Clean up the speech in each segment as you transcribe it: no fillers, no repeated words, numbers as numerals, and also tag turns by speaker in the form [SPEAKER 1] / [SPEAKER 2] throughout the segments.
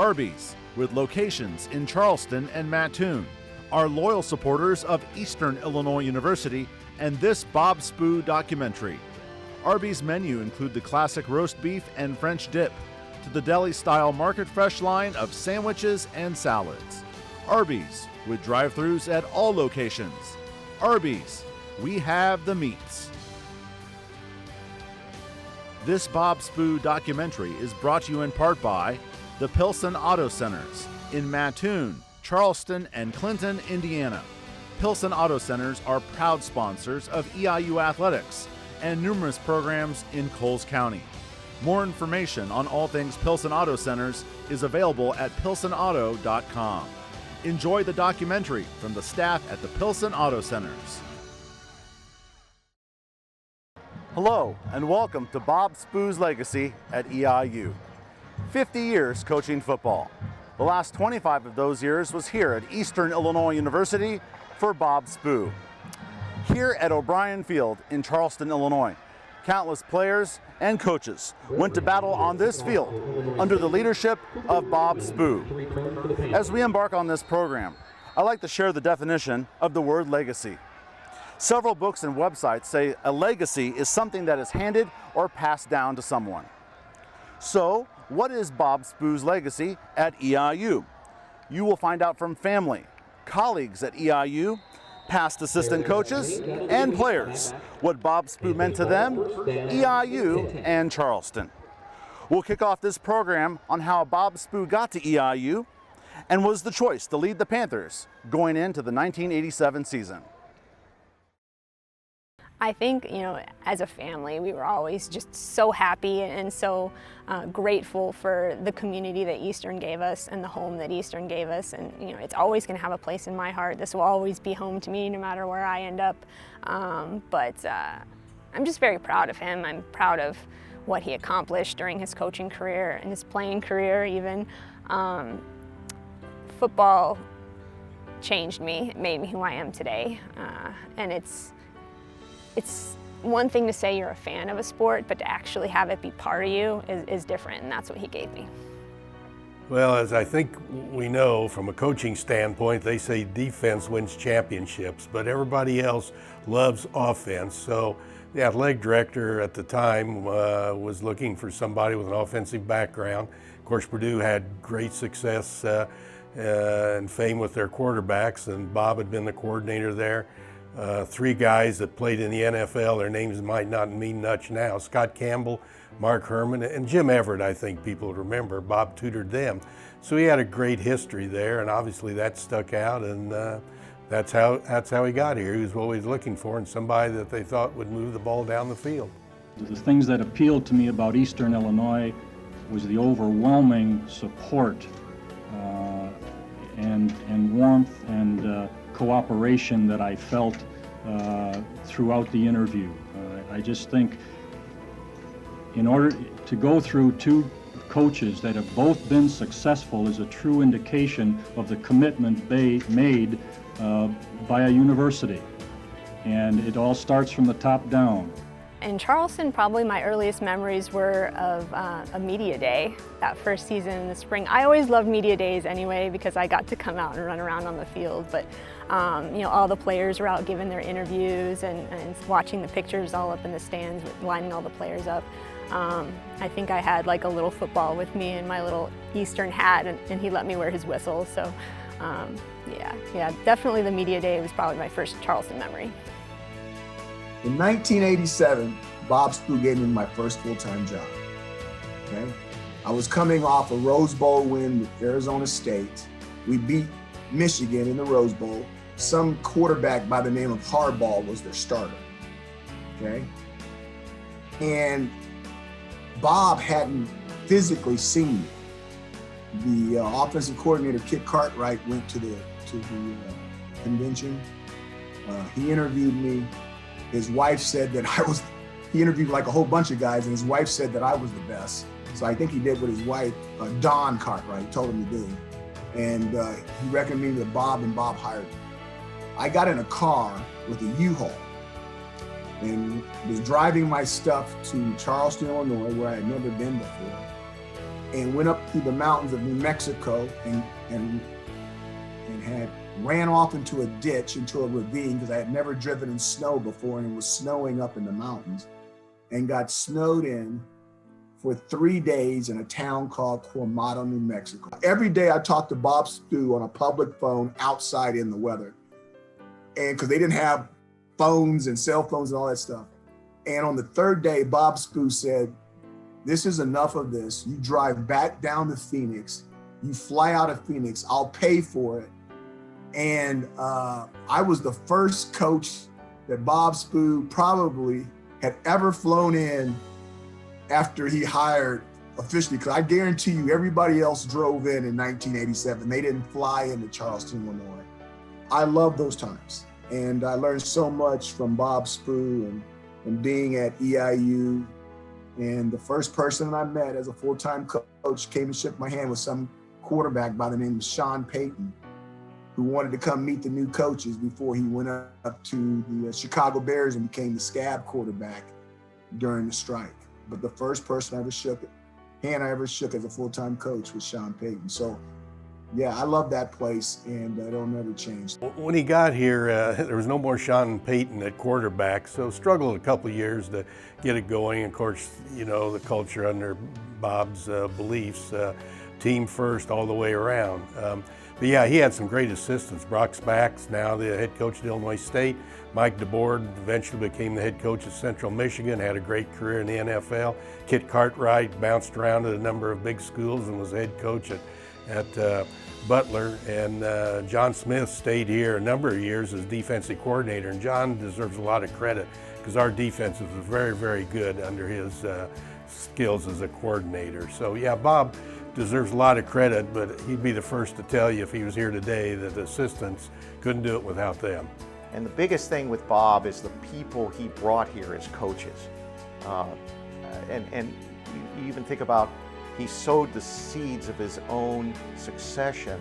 [SPEAKER 1] Arby's, with locations in Charleston and Mattoon, are loyal supporters of Eastern Illinois University and this Bob Spoo documentary. Arby's menu include the classic roast beef and French dip, to the deli-style market fresh line of sandwiches and salads. Arby's, with drive-thrus at all locations. Arby's, we have the meats. This Bob Spoo documentary is brought to you in part by the Pilsen Auto Centers in Mattoon, Charleston, and Clinton, Indiana. Pilsen Auto Centers are proud sponsors of EIU athletics and numerous programs in Coles County. More information on all things Pilsen Auto Centers is available at pilsenauto.com. Enjoy the documentary from the staff at the Pilsen Auto Centers. Hello, and welcome to Bob Spoo's legacy at EIU. 50 years coaching football. The last 25 of those years was here at Eastern Illinois University for Bob Spoo. Here at O'Brien Field in Charleston, Illinois, countless players and coaches went to battle on this field under the leadership of Bob Spoo. As we embark on this program, I'd like to share the definition of the word legacy. Several books and websites say a legacy is something that is handed or passed down to someone. So, what is Bob Spoo's legacy at EIU? You will find out from family, colleagues at EIU, past assistant coaches, and players what Bob Spoo meant to them, EIU, and Charleston. We'll kick off this program on how Bob Spoo got to EIU and was the choice to lead the Panthers going into the 1987 season.
[SPEAKER 2] I think, as a family, we were always just so happy and so grateful for the community that Eastern gave us and the home that Eastern gave us. And, it's always going to have a place in my heart. This will always be home to me no matter where I end up. But I'm just very proud of him. I'm proud of what he accomplished during his coaching career and his playing career even. Football changed me. It made me who I am today. And it's one thing to say you're a fan of a sport, but to actually have it be part of you is different, and that's what he gave me.
[SPEAKER 3] Well, as I think we know from a coaching standpoint, they say defense wins championships, but everybody else loves offense. So the athletic director at the time was looking for somebody with an offensive background. Of course, Purdue had great success and fame with their quarterbacks, and Bob had been the coordinator there. Three guys that played in the NFL, their names might not mean much now. Scott Campbell, Mark Herman, and Jim Everett, I think people remember. Bob tutored them. So he had a great history there, and obviously that stuck out, and that's how he got here. He was always looking for, and somebody that they thought would move the ball down the field.
[SPEAKER 4] The things that appealed to me about Eastern Illinois was the overwhelming support and warmth and cooperation that I felt throughout the interview. I just think in order to go through two coaches that have both been successful is a true indication of the commitment they made by a university. And it all starts from the top down.
[SPEAKER 2] In Charleston, probably my earliest memories were of a media day that first season in the spring. I always loved media days anyway because I got to come out and run around on the field. But all the players were out giving their interviews and watching the pictures all up in the stands, lining all the players up. I think I had like a little football with me and my little Eastern hat, and he let me wear his whistle. So yeah, definitely the media day was probably my first Charleston memory.
[SPEAKER 5] In 1987, Bob Spoo gave me my first full-time job, okay? I was coming off a Rose Bowl win with Arizona State. We beat Michigan in the Rose Bowl. Some quarterback by the name of Harbaugh was their starter, okay? And Bob hadn't physically seen me. The offensive coordinator, Kit Cartwright, went to the convention. He interviewed me. His wife said that he interviewed like a whole bunch of guys, and his wife said that I was the best. So I think he did what his wife, Dawn Cartwright, told him to do. And he recommended me to Bob, and Bob hired me. I got in a car with a U-Haul and was driving my stuff to Charleston, Illinois, where I had never been before. and went up through the mountains of New Mexico and had ran off into a ditch, into a ravine, because I had never driven in snow before, and it was snowing up in the mountains, and got snowed in for 3 days in a town called Cuamato, New Mexico. Every day I talked to Bob Spoo on a public phone outside in the weather, and because they didn't have phones and cell phones and all that stuff. And on the third day, Bob Spoo said, "This is enough of this. You drive back down to Phoenix. You fly out of Phoenix. I'll pay for it." And I was the first coach that Bob Spoo probably had ever flown in after he hired officially, because I guarantee you everybody else drove in 1987. They didn't fly into Charleston, Illinois. I love those times. And I learned so much from Bob Spoo and being at EIU. And the first person I met as a full-time coach came and shook my hand with some quarterback by the name of Sean Payton, who wanted to come meet the new coaches before he went up to the Chicago Bears and became the scab quarterback during the strike. But the first person I ever shook as a full-time coach was Sean Payton. So yeah, I love that place, and it'll never change.
[SPEAKER 3] When he got here, there was no more Sean Payton at quarterback, so struggled a couple of years to get it going. Of course, you know, the culture under Bob's beliefs, team first all the way around. But yeah, he had some great assistants. Brock Spax, now the head coach at Illinois State. Mike DeBoard eventually became the head coach at Central Michigan, had a great career in the NFL. Kit Cartwright bounced around at a number of big schools and was head coach at Butler. And John Smith stayed here a number of years as defensive coordinator. And John deserves a lot of credit because our defense was very, very good under his skills as a coordinator. So yeah, Bob deserves a lot of credit, but he'd be the first to tell you if he was here today that the assistants couldn't do it without them.
[SPEAKER 6] And the biggest thing with Bob is the people he brought here as coaches. And you even think about, he sowed the seeds of his own succession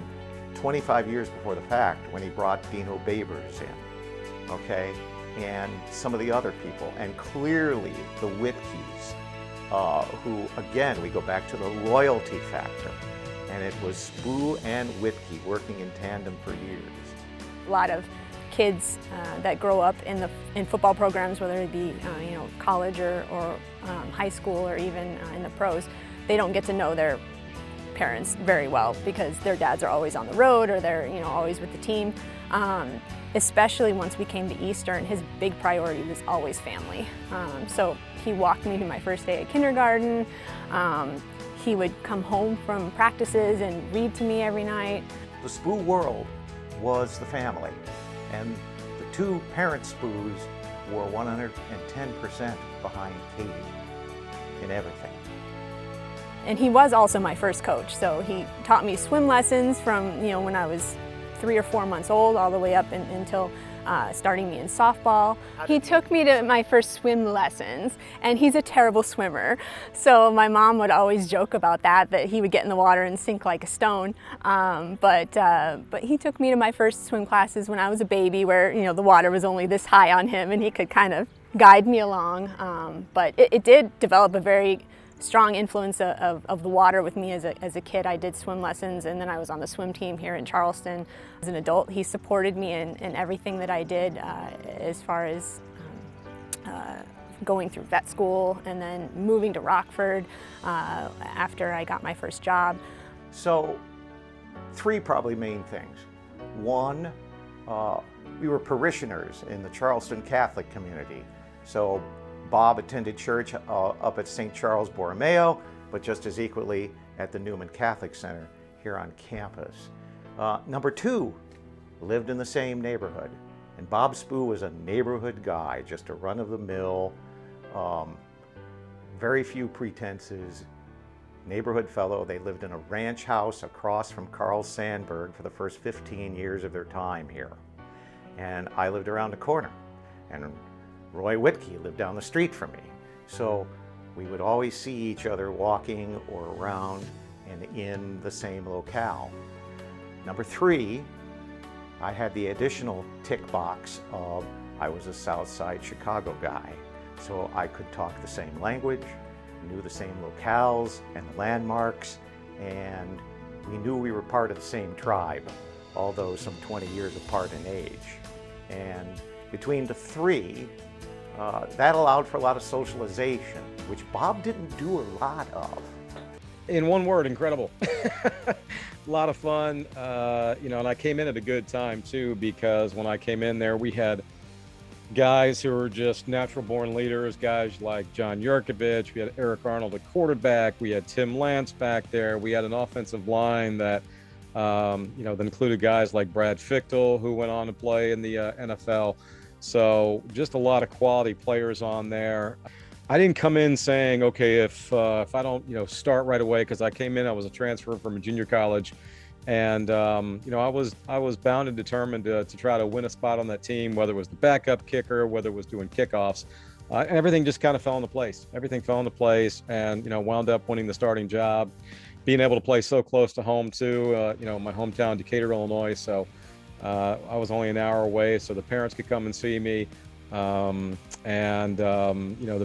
[SPEAKER 6] 25 years before the fact when he brought Dino Babers in, okay? And some of the other people, and clearly the Whitkeys, who, again, we go back to the loyalty factor, and it was Spoo and Whitkey working in tandem for years.
[SPEAKER 2] A lot of kids that grow up in football programs, whether it be college or high school or even in the pros, they don't get to know their parents very well because their dads are always on the road or they're always with the team. Especially once we came to Eastern, his big priority was always family. So he walked me to my first day at kindergarten. He would come home from practices and read to me every night.
[SPEAKER 6] The Spoo world was the family, and the two parent Spoos were 110% behind Katie in everything.
[SPEAKER 2] And he was also my first coach, so he taught me swim lessons from when I was 3 or 4 months old all the way up until starting me in softball. He took me to my first swim lessons, and he's a terrible swimmer. So my mom would always joke about that he would get in the water and sink like a stone. But he took me to my first swim classes when I was a baby, where the water was only this high on him, and he could kind of guide me along. But it did develop a very strong influence of the water with me as a kid. I did swim lessons, and then I was on the swim team here in Charleston. As an adult, he supported me in everything that I did as far as going through vet school and then moving to Rockford after I got my first job.
[SPEAKER 6] So 3 probably main things. One, we were parishioners in the Charleston Catholic community. So Bob attended church up at St. Charles Borromeo, but just as equally at the Newman Catholic Center here on campus. Number 2, lived in the same neighborhood. And Bob Spoo was a neighborhood guy, just a run-of-the-mill, very few pretenses, neighborhood fellow. They lived in a ranch house across from Carl Sandburg for the first 15 years of their time here. And I lived around the corner. And Roy Whitkey lived down the street from me. So we would always see each other walking or around and in the same locale. Number 3, I had the additional tick box of I was a South Side Chicago guy. So I could talk the same language, knew the same locales and landmarks, and we knew we were part of the same tribe, although some 20 years apart in age. And between the three, that allowed for a lot of socialization, which Bob didn't do a lot of.
[SPEAKER 7] In one word, incredible. A lot of fun, and I came in at a good time too, because when I came in there, we had guys who were just natural born leaders, guys like John Yurkovich, we had Eric Arnold at quarterback, we had Tim Lance back there, we had an offensive line that, that included guys like Brad Fichtel, who went on to play in the NFL. So just a lot of quality players on there. I didn't come in saying, okay, if I don't, start right away, because I came in, I was a transfer from a junior college, and I was bound and determined to try to win a spot on that team, whether it was the backup kicker, whether it was doing kickoffs, and everything just kind of fell into place. Everything fell into place, and wound up winning the starting job, being able to play so close to home too. My hometown, Decatur, Illinois. So I was only an hour away, so the parents could come and see me. The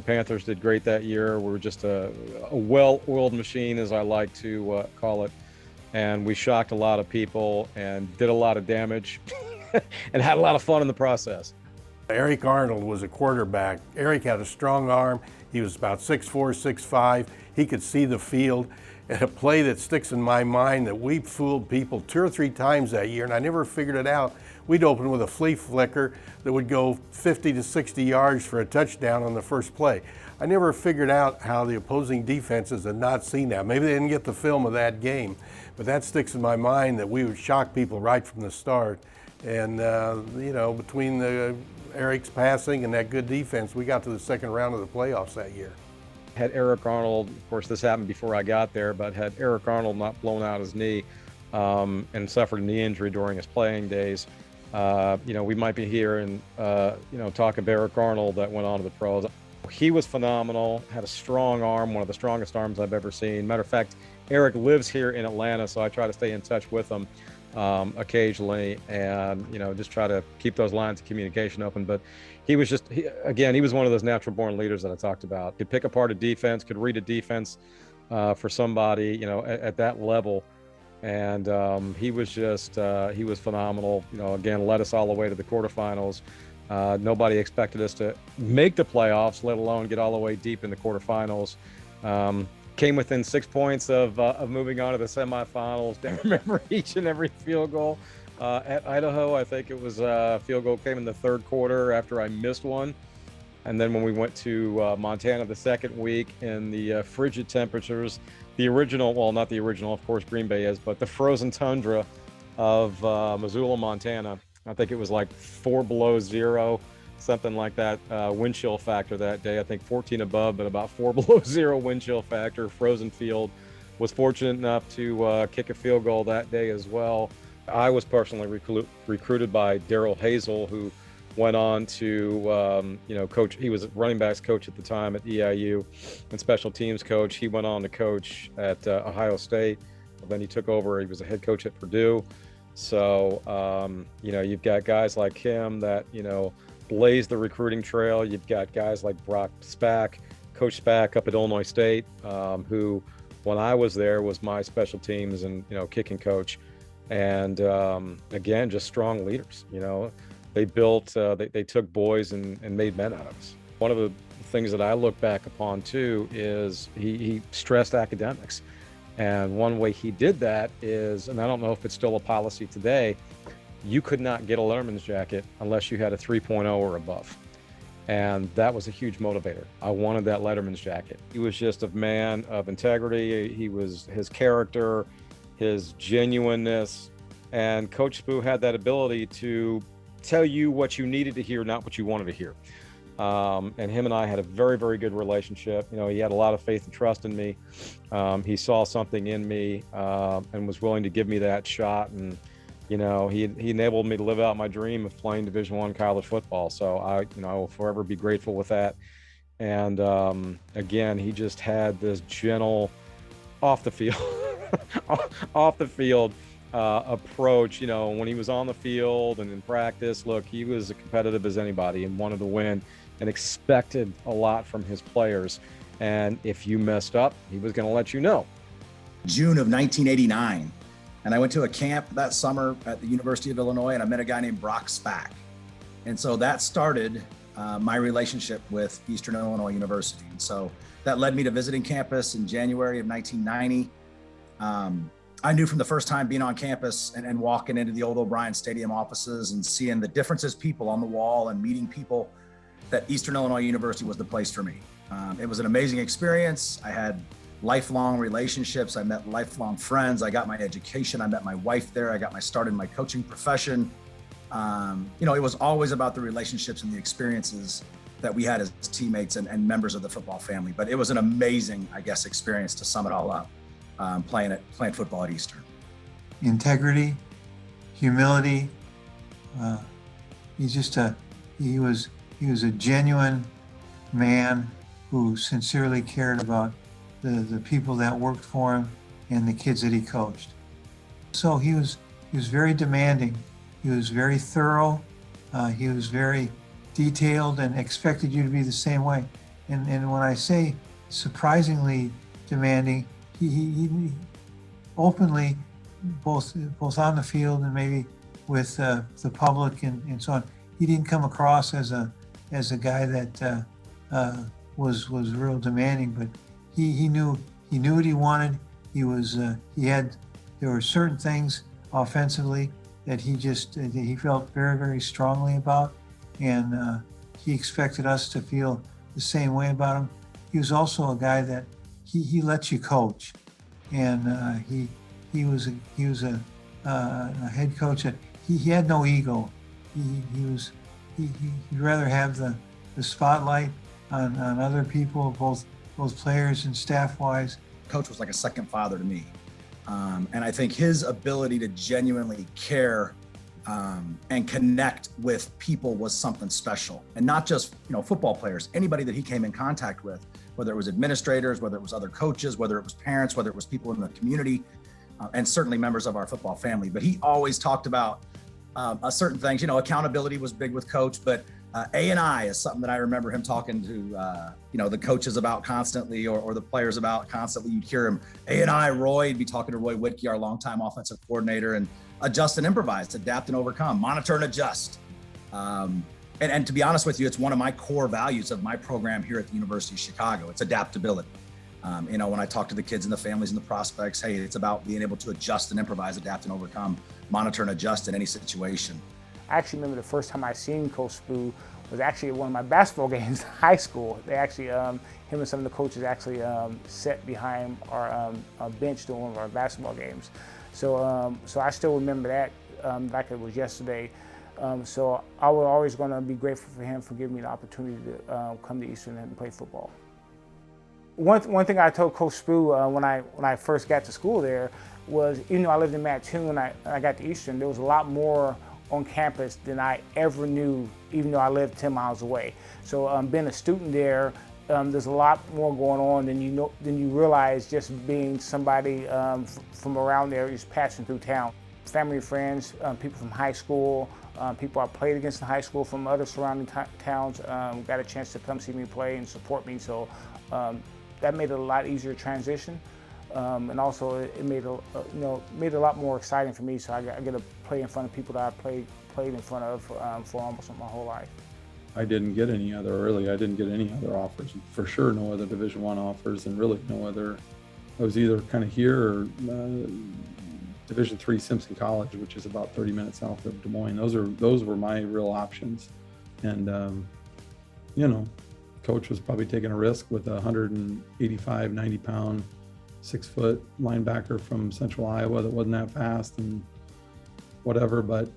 [SPEAKER 7] Panthers did great that year. We were just a well-oiled machine, as I like to call it. And we shocked a lot of people and did a lot of damage and had a lot of fun in the process.
[SPEAKER 3] Eric Arnold was a quarterback. Eric had a strong arm. He was about 6'4", 6'5". He could see the field. And a play that sticks in my mind that we fooled people 2 or 3 times that year, and I never figured it out. We'd open with a flea flicker that would go 50 to 60 yards for a touchdown on the first play. I never figured out how the opposing defenses had not seen that. Maybe they didn't get the film of that game, but that sticks in my mind that we would shock people right from the start. And, between Eric's passing and that good defense, we got to the second round of the playoffs that year.
[SPEAKER 7] Had Eric Arnold, of course this happened before I got there, but had Eric Arnold not blown out his knee and suffered a knee injury during his playing days, we might be here and, talk of Eric Arnold that went on to the pros. He was phenomenal, had a strong arm, one of the strongest arms I've ever seen. Matter of fact, Eric lives here in Atlanta, so I try to stay in touch with him occasionally and, just try to keep those lines of communication open. But he was he was one of those natural born leaders that I talked about. Could pick apart a defense, could read a defense for somebody, at that level. And he was he was phenomenal. Again, led us all the way to the quarterfinals. Nobody expected us to make the playoffs, let alone get all the way deep in the quarterfinals. Came within 6 points of moving on to the semifinals. I remember each and every field goal. At Idaho, I think it was field goal came in the third quarter after I missed one. And then when we went to Montana the second week in the frigid temperatures, the original, well, not the original, of course, Green Bay is, but the frozen tundra of Missoula, Montana. I think it was like 4 below zero, something like that, wind chill factor that day. I think 14 above, but about 4 below zero wind chill factor, frozen field. Was fortunate enough to kick a field goal that day as well. I was personally recruited by Daryl Hazel, who went on to, coach. He was running backs coach at the time at EIU and special teams coach. He went on to coach at Ohio State. Then he took over. He was a head coach at Purdue. So, you've got guys like him that, blaze the recruiting trail. You've got guys like Brock Spack, Coach Spack up at Illinois State, who, when I was there, was my special teams and, kicking coach. And again, just strong leaders. They built, they took boys and made men out of us. One of the things that I look back upon too is he stressed academics. And one way he did that is, and I don't know if it's still a policy today, you could not get a Letterman's jacket unless you had a 3.0 or above. And that was a huge motivator. I wanted that Letterman's jacket. He was just a man of integrity. He was his character, his genuineness, and Coach Spoo had that ability to tell you what you needed to hear, not what you wanted to hear. And him and I had a very, very good relationship. He had a lot of faith and trust in me. He saw something in me and was willing to give me that shot. And he enabled me to live out my dream of playing Division I college football. So I will forever be grateful with that. And again, he just had this gentle, off the field approach. When he was on the field and in practice, look, he was as competitive as anybody and wanted to win and expected a lot from his players. And if you messed up, he was going to let you know.
[SPEAKER 8] June of 1989. And I went to a camp that summer at the University of Illinois, and I met a guy named Bob Spoo. And so that started my relationship with Eastern Illinois University. And so that led me to visiting campus in January of 1990. I knew from the first time being on campus and walking into the old O'Brien Stadium offices and seeing the differences people on the wall and meeting people that Eastern Illinois University was the place for me. It was an amazing experience. I had lifelong relationships. I met lifelong friends. I got my education. I met my wife there. I got my start in my coaching profession. It was always about the relationships and the experiences that we had as teammates and members of the football family. But it was an amazing, experience to sum it all up, playing football at Eastern.
[SPEAKER 9] Integrity, humility. He was a genuine man who sincerely cared about the people that worked for him and the kids that he coached. So he was very demanding. He was very thorough. He was very detailed and expected you to be the same way. And when I say surprisingly demanding, he openly, both on the field and maybe with the public and so on, he didn't come across as a guy that was real demanding, but he knew what he wanted. There were certain things offensively that he felt very, very strongly about, and he expected us to feel the same way about him. He was also a guy that he let you coach, and he was a head coach that he had no ego. He'd rather have the spotlight on other people, both players and staff-wise.
[SPEAKER 8] Coach was like a second father to me. And I think his ability to genuinely care and connect with people was something special. And not just, football players, anybody that he came in contact with, whether it was administrators, whether it was other coaches, whether it was parents, whether it was people in the community, and certainly members of our football family. But he always talked about certain things. Accountability was big with Coach, but A&I is something that I remember him talking to, the coaches about constantly, or the players about constantly. You'd hear him, A&I, Roy, he'd be talking to Roy Whitkey, our longtime offensive coordinator, and adjust and improvise, adapt and overcome, monitor and adjust. And to be honest with you, it's one of my core values of my program here at the University of Chicago. It's adaptability. When I talk to the kids and the families and the prospects, hey, it's about being able to adjust and improvise, adapt and overcome, monitor and adjust in any situation.
[SPEAKER 10] I actually remember the first time I seen Coach Spoo was actually at one of my basketball games in high school. They actually, him and some of the coaches actually sat behind our bench during one of our basketball games. So I still remember that like it was yesterday. So I was always going to be grateful for him for giving me the opportunity to come to Eastern and play football. One thing I told Coach Spoo when I first got to school there was, even though I lived in Mattoon, I got to Eastern, there was a lot more on campus than I ever knew, even though I lived 10 miles away. So being a student there, there's a lot more going on than you realize, just being somebody from around there, just passing through town. Family and friends, people from high school, people I played against in high school from other surrounding towns got a chance to come see me play and support me. So that made it a lot easier to transition. And also it made it a lot more exciting for me. So I get to play in front of people that I played in front of for almost my whole life.
[SPEAKER 7] I didn't get any other offers. For sure, no other Division I offers, and really no other. I was either kind of here or Division III Simpson College, which is about 30 minutes south of Des Moines. Those were my real options, and Coach was probably taking a risk with a 185, 90-pound, 6-foot linebacker from Central Iowa that wasn't that fast and whatever, but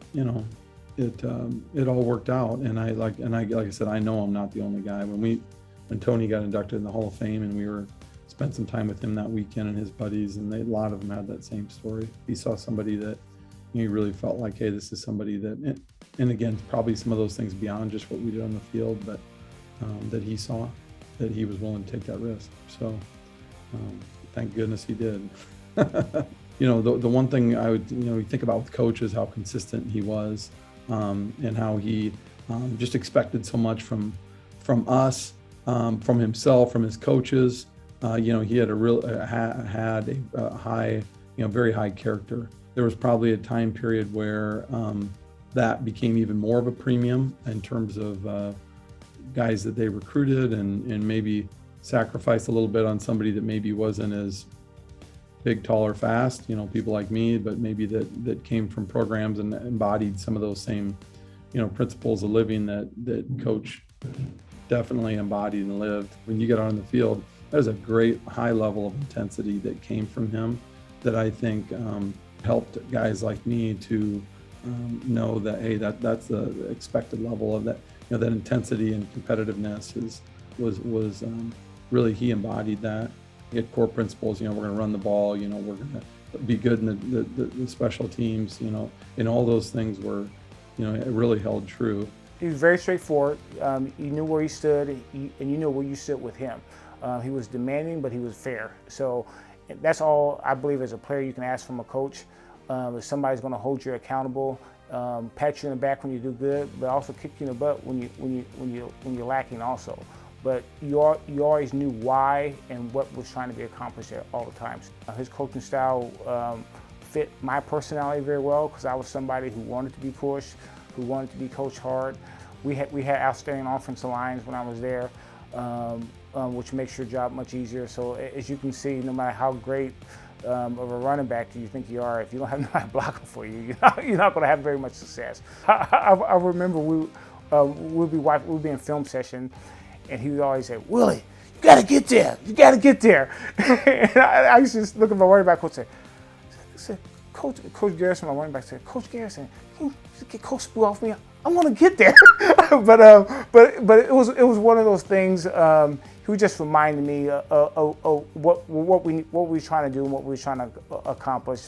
[SPEAKER 7] it all worked out. And like I said, I know I'm not the only guy. When Tony got inducted in the Hall of Fame, and we spent some time with him that weekend and his buddies, and a lot of them had that same story. He saw somebody that he really felt like, hey, this is somebody that, and again, probably some of those things beyond just what we did on the field, but that he saw that he was willing to take that risk. So thank goodness he did. The one thing I would, you think about with Coach is how consistent he was, and how he just expected so much from us,
[SPEAKER 11] from himself, from his coaches. He had had a high, very high character. There was probably a time period where that became even more of a premium in terms of guys that they recruited and maybe sacrificed a little bit on somebody that maybe wasn't as big, tall, or fast, people like me, but maybe that came from programs and embodied some of those same, principles of living that Coach definitely embodied and lived. When you get on the field, there's a great high level of intensity that came from him that I think helped guys like me to know that, hey, that's the expected level of that, that intensity and competitiveness was really, he embodied that. He had core principles, we're going to run the ball, we're going to be good in the special teams, and all those things were, it really held true.
[SPEAKER 10] He was very straightforward. You knew where he stood, and you knew where you stood with him. He was demanding, but he was fair. So that's all I believe as a player you can ask from a coach. If somebody's going to hold you accountable, pat you in the back when you do good, but also kick you in the butt when you're lacking also. But you always knew why and what was trying to be accomplished at all the times. His coaching style fit my personality very well because I was somebody who wanted to be pushed, who wanted to be coached hard. We had outstanding offensive lines when I was there, which makes your job much easier. So as you can see, no matter how great of a running back you think you are, if you don't have nobody blocking for you, you're not going to have very much success. I remember we'd be in film session, and he would always say, "Willie, you got to get there. You got to get there." And I used to just look at my running back coach and say, Coach Garrison, my running back, said, "Coach Garrison, can you get Coach Spoo off me? I want to get there." but it was one of those things. He was just reminding me of what we were trying to do and what we were trying to accomplish.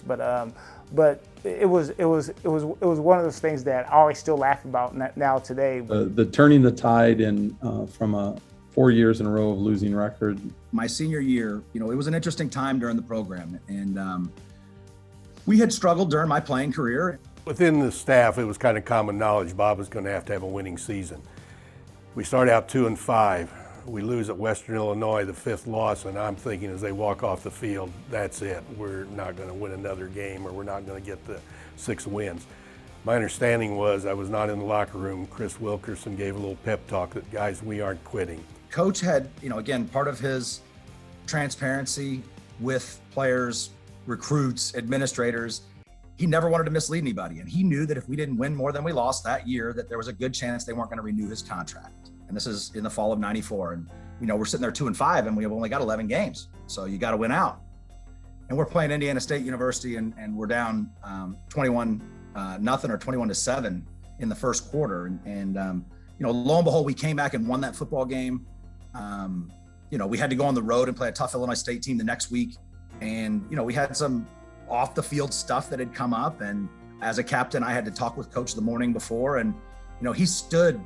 [SPEAKER 10] But it was one of those things that I always still laugh about now today.
[SPEAKER 11] The turning the tide in from 4 years in a row of losing record.
[SPEAKER 8] My senior year, it was an interesting time during the program, and we had struggled during my playing career.
[SPEAKER 3] Within the staff, it was kind of common knowledge Bob was going to have a winning season. We start out 2-5. We lose at Western Illinois, the 5th loss, and I'm thinking as they walk off the field, that's it. We're not going to win another game, or we're not going to get the 6 wins. My understanding was I was not in the locker room. Chris Wilkerson gave a little pep talk that, guys, we aren't quitting.
[SPEAKER 8] Coach had, again, part of his transparency with players, recruits, administrators, he never wanted to mislead anybody. And he knew that if we didn't win more than we lost that year, that there was a good chance they weren't going to renew his contract. And this is in the fall of '94. And, we're sitting there 2-5 and we've only got 11 games. So you got to win out. And we're playing Indiana State University and we're down 21-0 or 21-7 in the first quarter. And lo and behold, we came back and won that football game. We had to go on the road and play a tough Illinois State team the next week. And, we had some off the field stuff that had come up. And as a captain, I had to talk with coach the morning before. And, he stood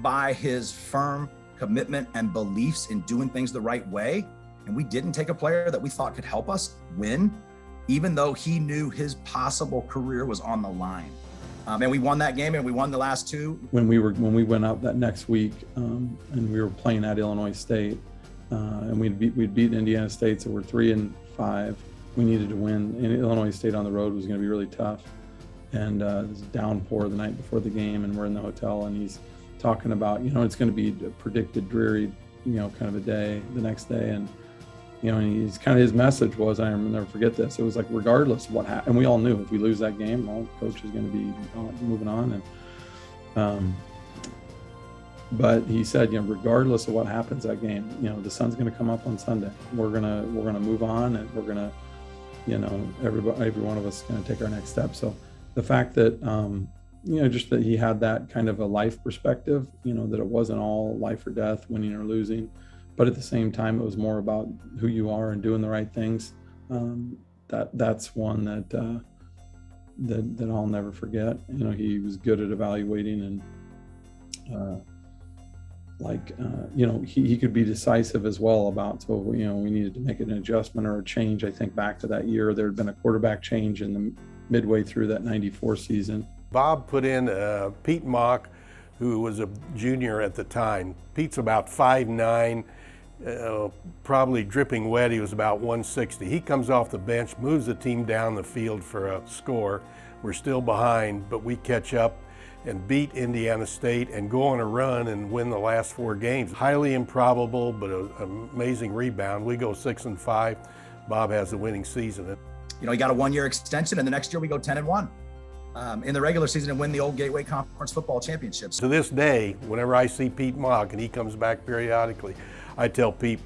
[SPEAKER 8] by his firm commitment and beliefs in doing things the right way. And we didn't take a player that we thought could help us win, even though he knew his possible career was on the line. And we won that game, and we won the last 2.
[SPEAKER 11] When we went out that next week, and we were playing at Illinois State, and we'd beaten Indiana State, so we're 3-5. We needed to win, and Illinois State on the road was going to be really tough. And it was a downpour the night before the game, and we're in the hotel, and he's talking about, it's going to be a predicted dreary, kind of a day the next day, and and he's kind of, his message was, I'll never forget this. It was like, regardless of what happened, and we all knew if we lose that game, coach is going to be moving on, and but he said, regardless of what happens that game, the sun's going to come up on Sunday. We're gonna move on, and we're gonna, every one of us is going to take our next step. So the fact that just that he had that kind of a life perspective, that it wasn't all life or death, winning or losing, but at the same time it was more about who you are and doing the right things. That's one that I'll never forget. He was good at evaluating, and he could be decisive as well about, so we needed to make an adjustment or a change. I think back to that year, there had been a quarterback change in the midway through that '94 season.
[SPEAKER 3] Bob put in Pete Mock, who was a junior at the time. Pete's about 5'9", probably dripping wet. He was about 160. He comes off the bench, moves the team down the field for a score. We're still behind, but we catch up and beat Indiana State and go on a run and win the last 4 games. Highly improbable, but an amazing rebound. We go 6-5. Bob has the winning season.
[SPEAKER 8] You know, he got a 1-year extension, and the next year we go 10-1 in the regular season and win the old Gateway Conference football championships.
[SPEAKER 3] To this day, whenever I see Pete Mock, and he comes back periodically, I tell Pete,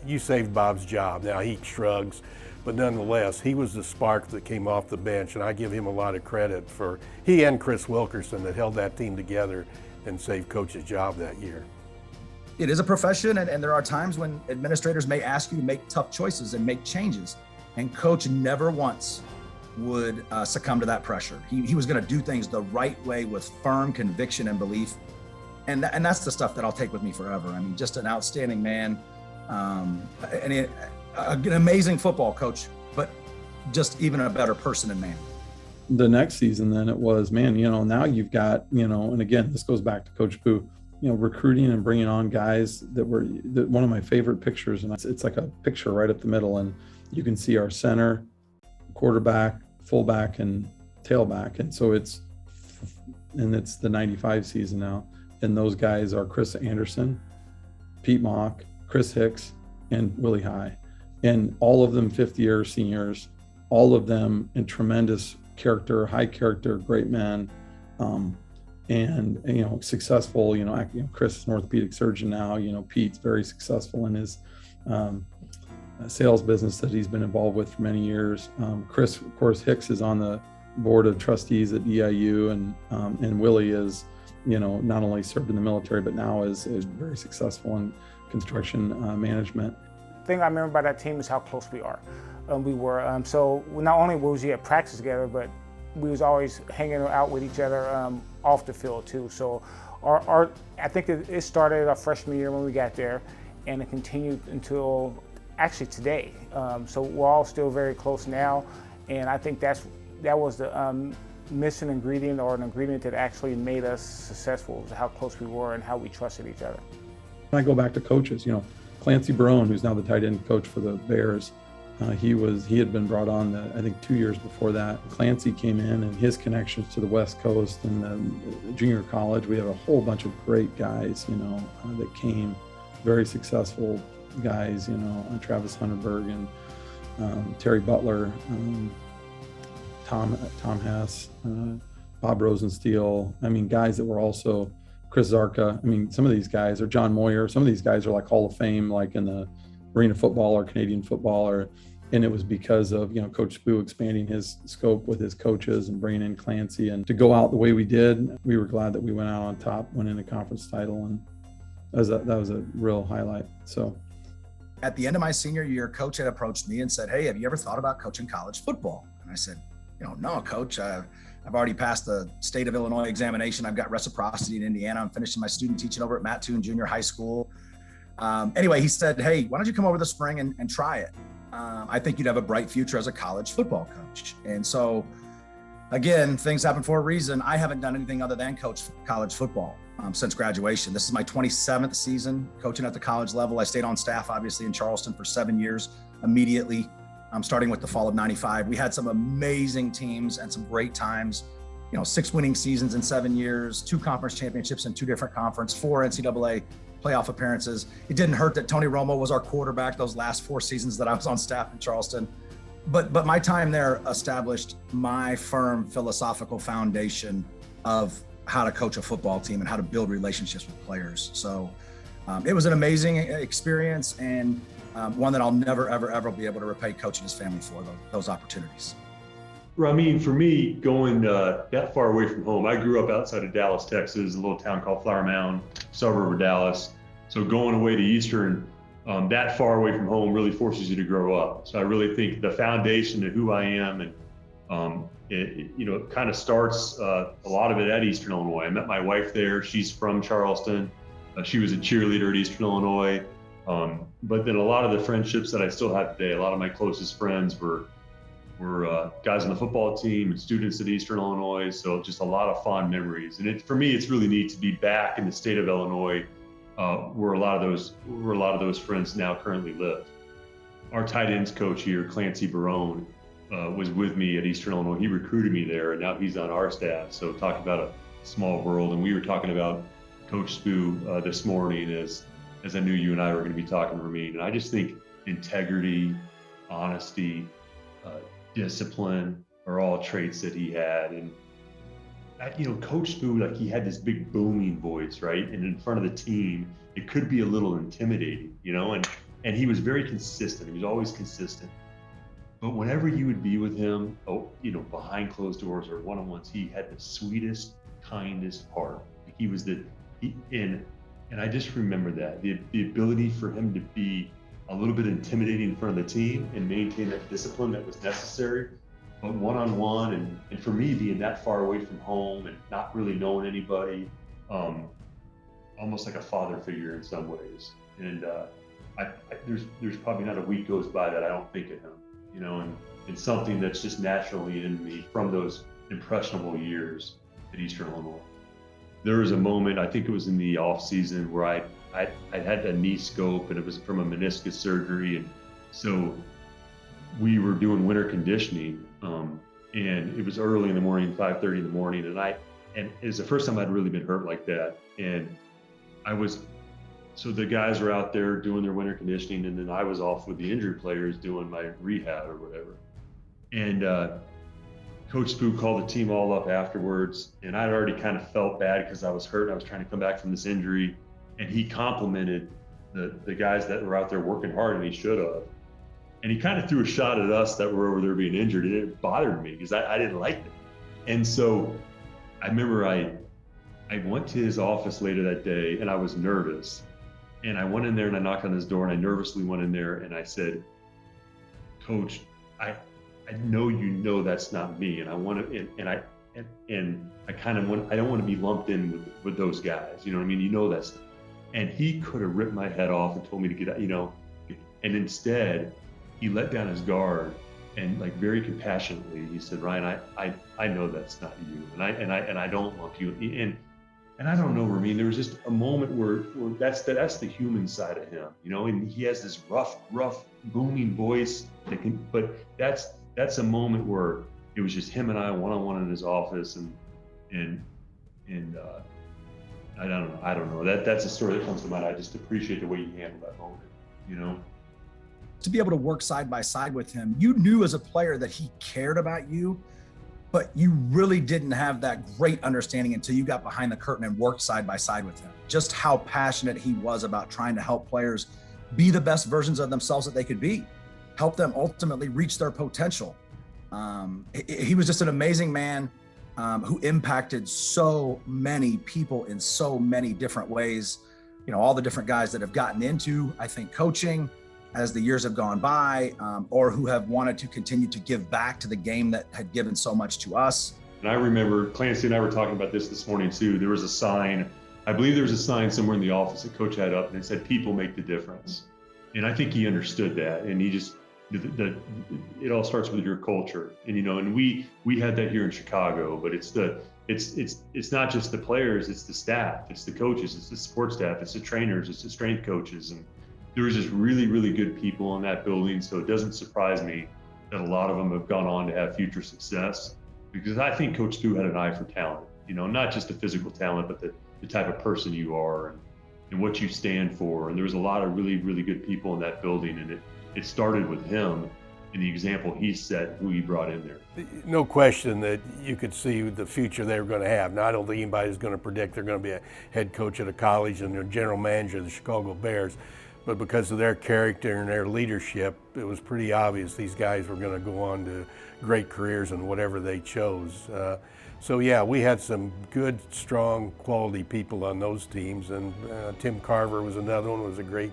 [SPEAKER 3] you saved Bob's job. Now he shrugs, but nonetheless, he was the spark that came off the bench, and I give him a lot of credit for he and Chris Wilkerson that held that team together and saved Coach's job that year.
[SPEAKER 8] It is a profession, and there are times when administrators may ask you to make tough choices and make changes, and Coach never once would succumb to that pressure. He was going to do things the right way with firm conviction and belief, and that's the stuff that I'll take with me forever. I mean, just an outstanding man, an amazing football coach, but just even a better person and man.
[SPEAKER 11] The next season, then it was, man, you know, now you've got, you know, and again, this goes back to Coach Spoo, you know, recruiting and bringing on guys that were one of my favorite pictures. And it's like a picture right up the middle. And you can see our center, quarterback, fullback, and tailback. And so it's the 95 season now. And those guys are Chris Anderson, Pete Mock, Chris Hicks, and Willie High. And all of them fifth-year seniors, all of them in tremendous character, high character, great men, and you know, successful. You know, Chris is an orthopedic surgeon now. You know, Pete's very successful in his sales business that he's been involved with for many years. Chris, of course, Hicks is on the board of trustees at EIU, and Willie is, you know, not only served in the military but now is very successful in construction management.
[SPEAKER 10] The thing I remember about that team is how close we are. We were, so not only was we at practice together, but we was always hanging out with each other off the field too. So I think it started our freshman year when we got there, and it continued until actually today. So we're all still very close now, and I think that was the missing ingredient, or an ingredient that actually made us successful, was how close we were and how we trusted each other.
[SPEAKER 11] I go back to coaches, you know, Clancy Barone, who's now the tight end coach for the Bears. He had been brought on, I think 2 years before that. Clancy came in, and his connections to the West Coast and the junior college. We have a whole bunch of great guys, you know, that came, very successful guys, you know, Travis Hunterberg and Terry Butler, Tom Hess, Bob Rosensteel. I mean, guys that were also Chris Zarka. I mean, some of these guys are John Moyer. Some of these guys are like Hall of Fame, like in the Arena football or Canadian football, and it was because of, you know, Coach Spoo expanding his scope with his coaches and bringing in Clancy, and to go out the way we did, we were glad that we went out on top, winning a conference title, and that was a real highlight. So,
[SPEAKER 8] at the end of my senior year, Coach had approached me and said, "Hey, have you ever thought about coaching college football?" And I said, "You know, no, Coach. I've already passed the state of Illinois examination. I've got reciprocity in Indiana. I'm finishing my student teaching over at Mattoon Junior High School." Anyway, he said, "Hey, why don't you come over this spring and try it? I think you'd have a bright future as a college football coach." And so, again, things happen for a reason. I haven't done anything other than coach college football since graduation. This is my 27th season coaching at the college level. I stayed on staff, obviously, in Charleston for 7 years immediately, starting with the fall of '95. We had some amazing teams and some great times. You know, 6 winning seasons in 7 years, 2 conference championships in 2 different conferences, 4 NCAA playoff appearances. It didn't hurt that Tony Romo was our quarterback those last 4 seasons that I was on staff in Charleston. But my time there established my firm philosophical foundation of how to coach a football team and how to build relationships with players. So it was an amazing experience, and one that I'll never, ever, ever be able to repay Coach and his family for those opportunities.
[SPEAKER 12] Ramin, for me, going that far away from home, I grew up outside of Dallas, Texas, a little town called Flower Mound, suburb of Dallas. So going away to Eastern, that far away from home really forces you to grow up. So I really think the foundation of who I am, and it kind of starts a lot of it at Eastern Illinois. I met my wife there. She's from Charleston. She was a cheerleader at Eastern Illinois. But then a lot of the friendships that I still have today, a lot of my closest friends were were guys on the football team and students at Eastern Illinois. So just a lot of fond memories. And for me, it's really neat to be back in the state of Illinois, where a lot of those friends now currently live. Our tight ends coach here, Clancy Barone, was with me at Eastern Illinois. He recruited me there, and now he's on our staff. So talk about a small world. And we were talking about Coach Spoo this morning as I knew you and I were going to be talking, Ramin. And I just think integrity, honesty, discipline are all traits that he had. And Coach Spoo, like, he had this big booming voice, right? And in front of the team, it could be a little intimidating, and he was very consistent. He was always consistent. But whenever you would be with him, behind closed doors or one-on-ones, he had the sweetest, kindest heart. He was and I just remember that the ability for him to be a little bit intimidating in front of the team and maintain that discipline that was necessary, but one-on-one, and for me, being that far away from home and not really knowing anybody, almost like a father figure in some ways. And there's probably not a week goes by that I don't think of him. And it's something that's just naturally in me from those impressionable years at Eastern Illinois. There was a moment, I think it was in the off season, where I had a knee scope, and it was from a meniscus surgery. And so we were doing winter conditioning, and it was early in the morning, 5:30 in the morning. And it was the first time I'd really been hurt like that. And so the guys were out there doing their winter conditioning, and then I was off with the injured players doing my rehab or whatever. And Coach Spoo called the team all up afterwards, and I'd already kind of felt bad because I was hurt. I was trying to come back from this injury, and he complimented the guys that were out there working hard, and he should have. And he kind of threw a shot at us that were over there being injured, and it bothered me because I didn't like it. And so I remember I went to his office later that day, and I was nervous. And I went in there and I knocked on his door, and I nervously went in there and I said, "Coach, I know that's not me, and I want to, and I kind of want, I don't want to be lumped in with those guys. You know what I mean? That's." And he could have ripped my head off and told me to get out, and instead he let down his guard and, like, very compassionately, he said, "Ryan, I know that's not you, and I don't lump you." And I don't know, Ramin, there was just a moment where that's the human side of him, and he has this rough, booming voice but that's a moment where it was just him and I one-on-one in his office, and I don't know. That's a story that comes to mind. I just appreciate the way he handled that moment,
[SPEAKER 8] To be able to work side by side with him, you knew as a player that he cared about you, but you really didn't have that great understanding until you got behind the curtain and worked side by side with him. Just how passionate he was about trying to help players be the best versions of themselves that they could be, help them ultimately reach their potential. He was just an amazing man who impacted so many people in so many different ways. All the different guys that have gotten into, I think, coaching as the years have gone by, or who have wanted to continue to give back to the game that had given so much to us.
[SPEAKER 12] And I remember Clancy and I were talking about this morning too. There was a sign, I believe there was a sign somewhere in the office that Coach had up, and it said, "People make the difference." And I think he understood that, and he just, it all starts with your culture. And we had that here in Chicago, but it's not just the players, it's the staff, it's the coaches, it's the support staff, it's the trainers, it's the strength coaches. And there was just really, really good people in that building. So it doesn't surprise me that a lot of them have gone on to have future success, because I think Coach Spoo had an eye for talent, not just the physical talent, but the type of person you are and what you stand for. And there was a lot of really, really good people in that building. And it started with him and the example he set, who he brought in there.
[SPEAKER 3] No question that you could see the future they were going to have. Now, I don't think anybody's going to predict they're going to be a head coach at a college and a general manager of the Chicago Bears. But because of their character and their leadership, it was pretty obvious these guys were going to go on to great careers in whatever they chose. So yeah, we had some good, strong, quality people on those teams. And Tim Carver was another one, was a great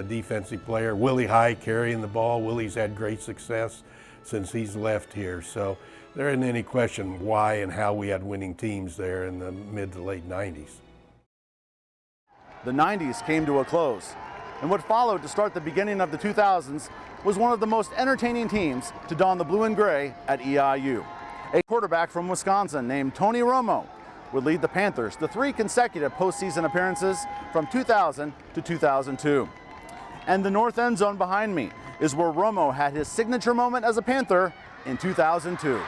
[SPEAKER 3] defensive player. Willie High carrying the ball. Willie's had great success since he's left here. So there isn't any question why and how we had winning teams there in the mid to late 90s.
[SPEAKER 1] The 90s came to a close. and what followed to start the beginning of the 2000s was one of the most entertaining teams to don the blue and gray at EIU. A quarterback from Wisconsin named Tony Romo would lead the Panthers to 3 consecutive postseason appearances from 2000 to 2002. And the north end zone behind me is where Romo had his signature moment as a Panther in 2002.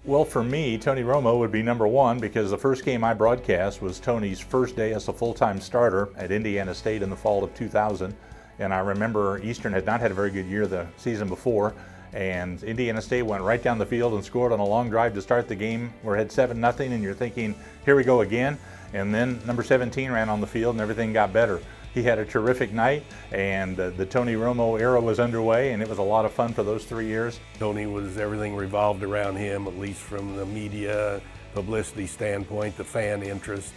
[SPEAKER 13] Well, for me, Tony Romo would be number one because the first game I broadcast was Tony's first day as a full-time starter at Indiana State in the fall of 2000. And I remember Eastern had not had a very good year the season before, and Indiana State went right down the field and scored on a long drive to start the game. We had 7-0, and you're thinking, here we go again. And then number 17 ran on the field and everything got better. He had a terrific night, and the Tony Romo era was underway, and it was a lot of fun for those 3 years.
[SPEAKER 3] Tony was, everything revolved around him, at least from the media, publicity standpoint, the fan interest.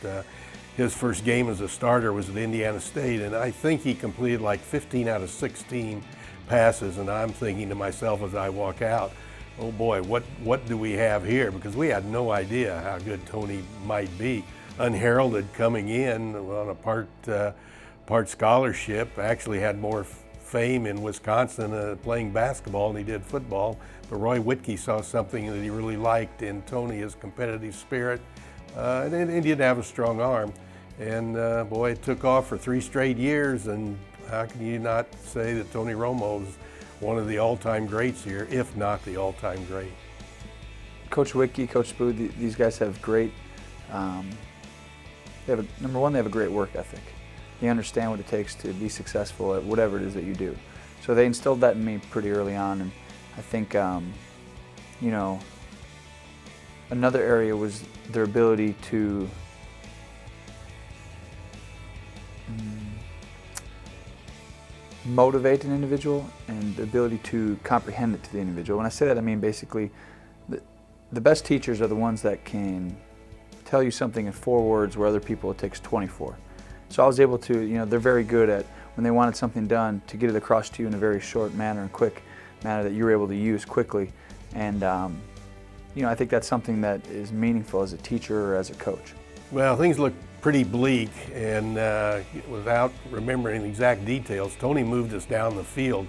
[SPEAKER 3] His first game as a starter was at Indiana State, and I think he completed like 15 out of 16 passes, and I'm thinking to myself as I walk out, oh boy, what do we have here? Because we had no idea how good Tony might be. Unheralded coming in on a part scholarship, actually had more fame in Wisconsin playing basketball than he did football. But Roy Whitkey saw something that he really liked in Tony, his competitive spirit. And he did have a strong arm. And boy, it took off for 3 straight years. And how can you not say that Tony Romo is one of the all-time greats here, if not the all-time great?
[SPEAKER 14] Coach Whitkey, Coach Spoo, these guys have great, number one, they have a great work ethic. They understand what it takes to be successful at whatever it is that you do. So they instilled that in me pretty early on, and I think, you know, another area was their ability to motivate an individual and the ability to comprehend it to the individual. When I say that, I mean basically the best teachers are the ones that can tell you something in 4 words where other people it takes 24. So I was able to, you know, they're very good at, when they wanted something done, to get it across to you in a very short manner and quick manner that you were able to use quickly. And, you know, I think that's something that is meaningful as a teacher or as a coach.
[SPEAKER 3] Well, things look pretty bleak, and without remembering the exact details, Tony moved us down the field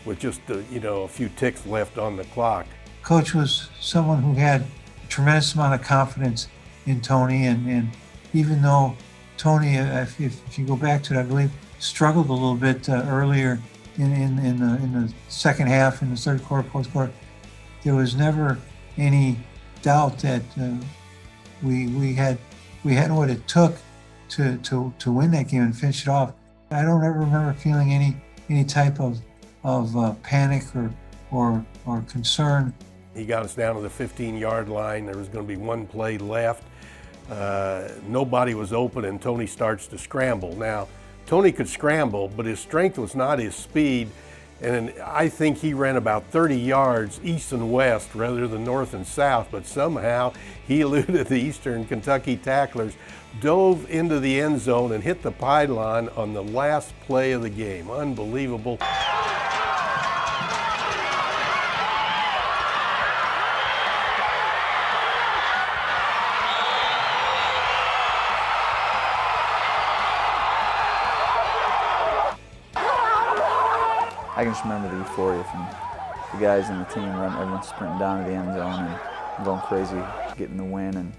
[SPEAKER 3] with just, you know, a few ticks left on the clock.
[SPEAKER 9] Coach was someone who had a tremendous amount of confidence in Tony, and even though Tony, if you go back to it, I believe, struggled a little bit earlier in the second half, in the third quarter, fourth quarter, there was never any doubt that we had what it took to win that game and finish it off. I don't ever remember feeling any type of panic or concern.
[SPEAKER 3] He got us down to the 15-yard line. There was going to be 1 play left. Nobody was open, and Tony starts to scramble. Now, Tony could scramble, but his strength was not his speed, and I think he ran about 30 yards east and west rather than north and south, but somehow he eluded the Eastern Kentucky tacklers, dove into the end zone, and hit the pylon on the last play of the game. Unbelievable.
[SPEAKER 14] I can just remember the euphoria from the guys and the team, everyone sprinting down to the end zone and going crazy, getting the win. And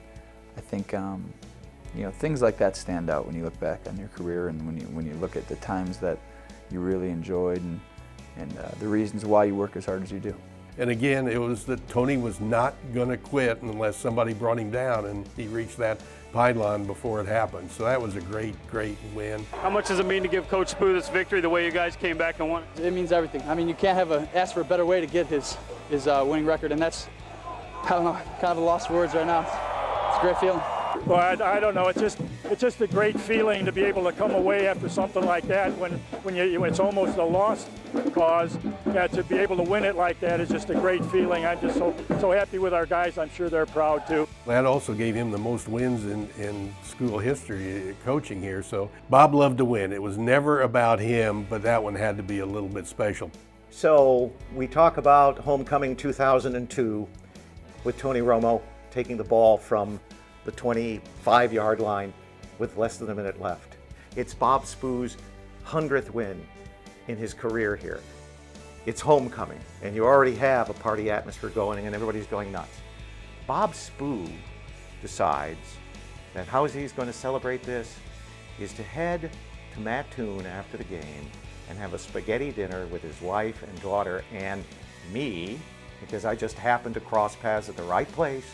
[SPEAKER 14] I think, you know, things like that stand out when you look back on your career and when you look at the times that you really enjoyed and the reasons why you work as hard as you do.
[SPEAKER 3] And again, it was that Tony was not going to quit unless somebody brought him down, and he reached that pylon before it happened. So that was a great, great win.
[SPEAKER 15] How much does it mean to give Coach Spoo this victory, the way you guys came back and won?
[SPEAKER 16] It means everything. I mean, you can't ask for a better way to get his winning record, and that's, I don't know, kind of a lost words right now. It's a great feeling.
[SPEAKER 15] Well, I don't know. It's just a great feeling to be able to come away after something like that when it's almost a lost cause. Yeah, to be able to win it like that is just a great feeling. I'm just so happy with our guys. I'm sure they're proud too.
[SPEAKER 3] That also gave him the most wins in school history coaching here. So Bob loved to win. It was never about him, but that one had to be a little bit special.
[SPEAKER 6] So we talk about homecoming 2002 with Tony Romo taking the ball from the 25-yard line with less than a minute left. It's Bob Spoo's 100th win in his career here. It's homecoming, and you already have a party atmosphere going, and everybody's going nuts. Bob Spoo decides that how he's going to celebrate this is to head to Mattoon after the game and have a spaghetti dinner with his wife and daughter and me, because I just happened to cross paths at the right place.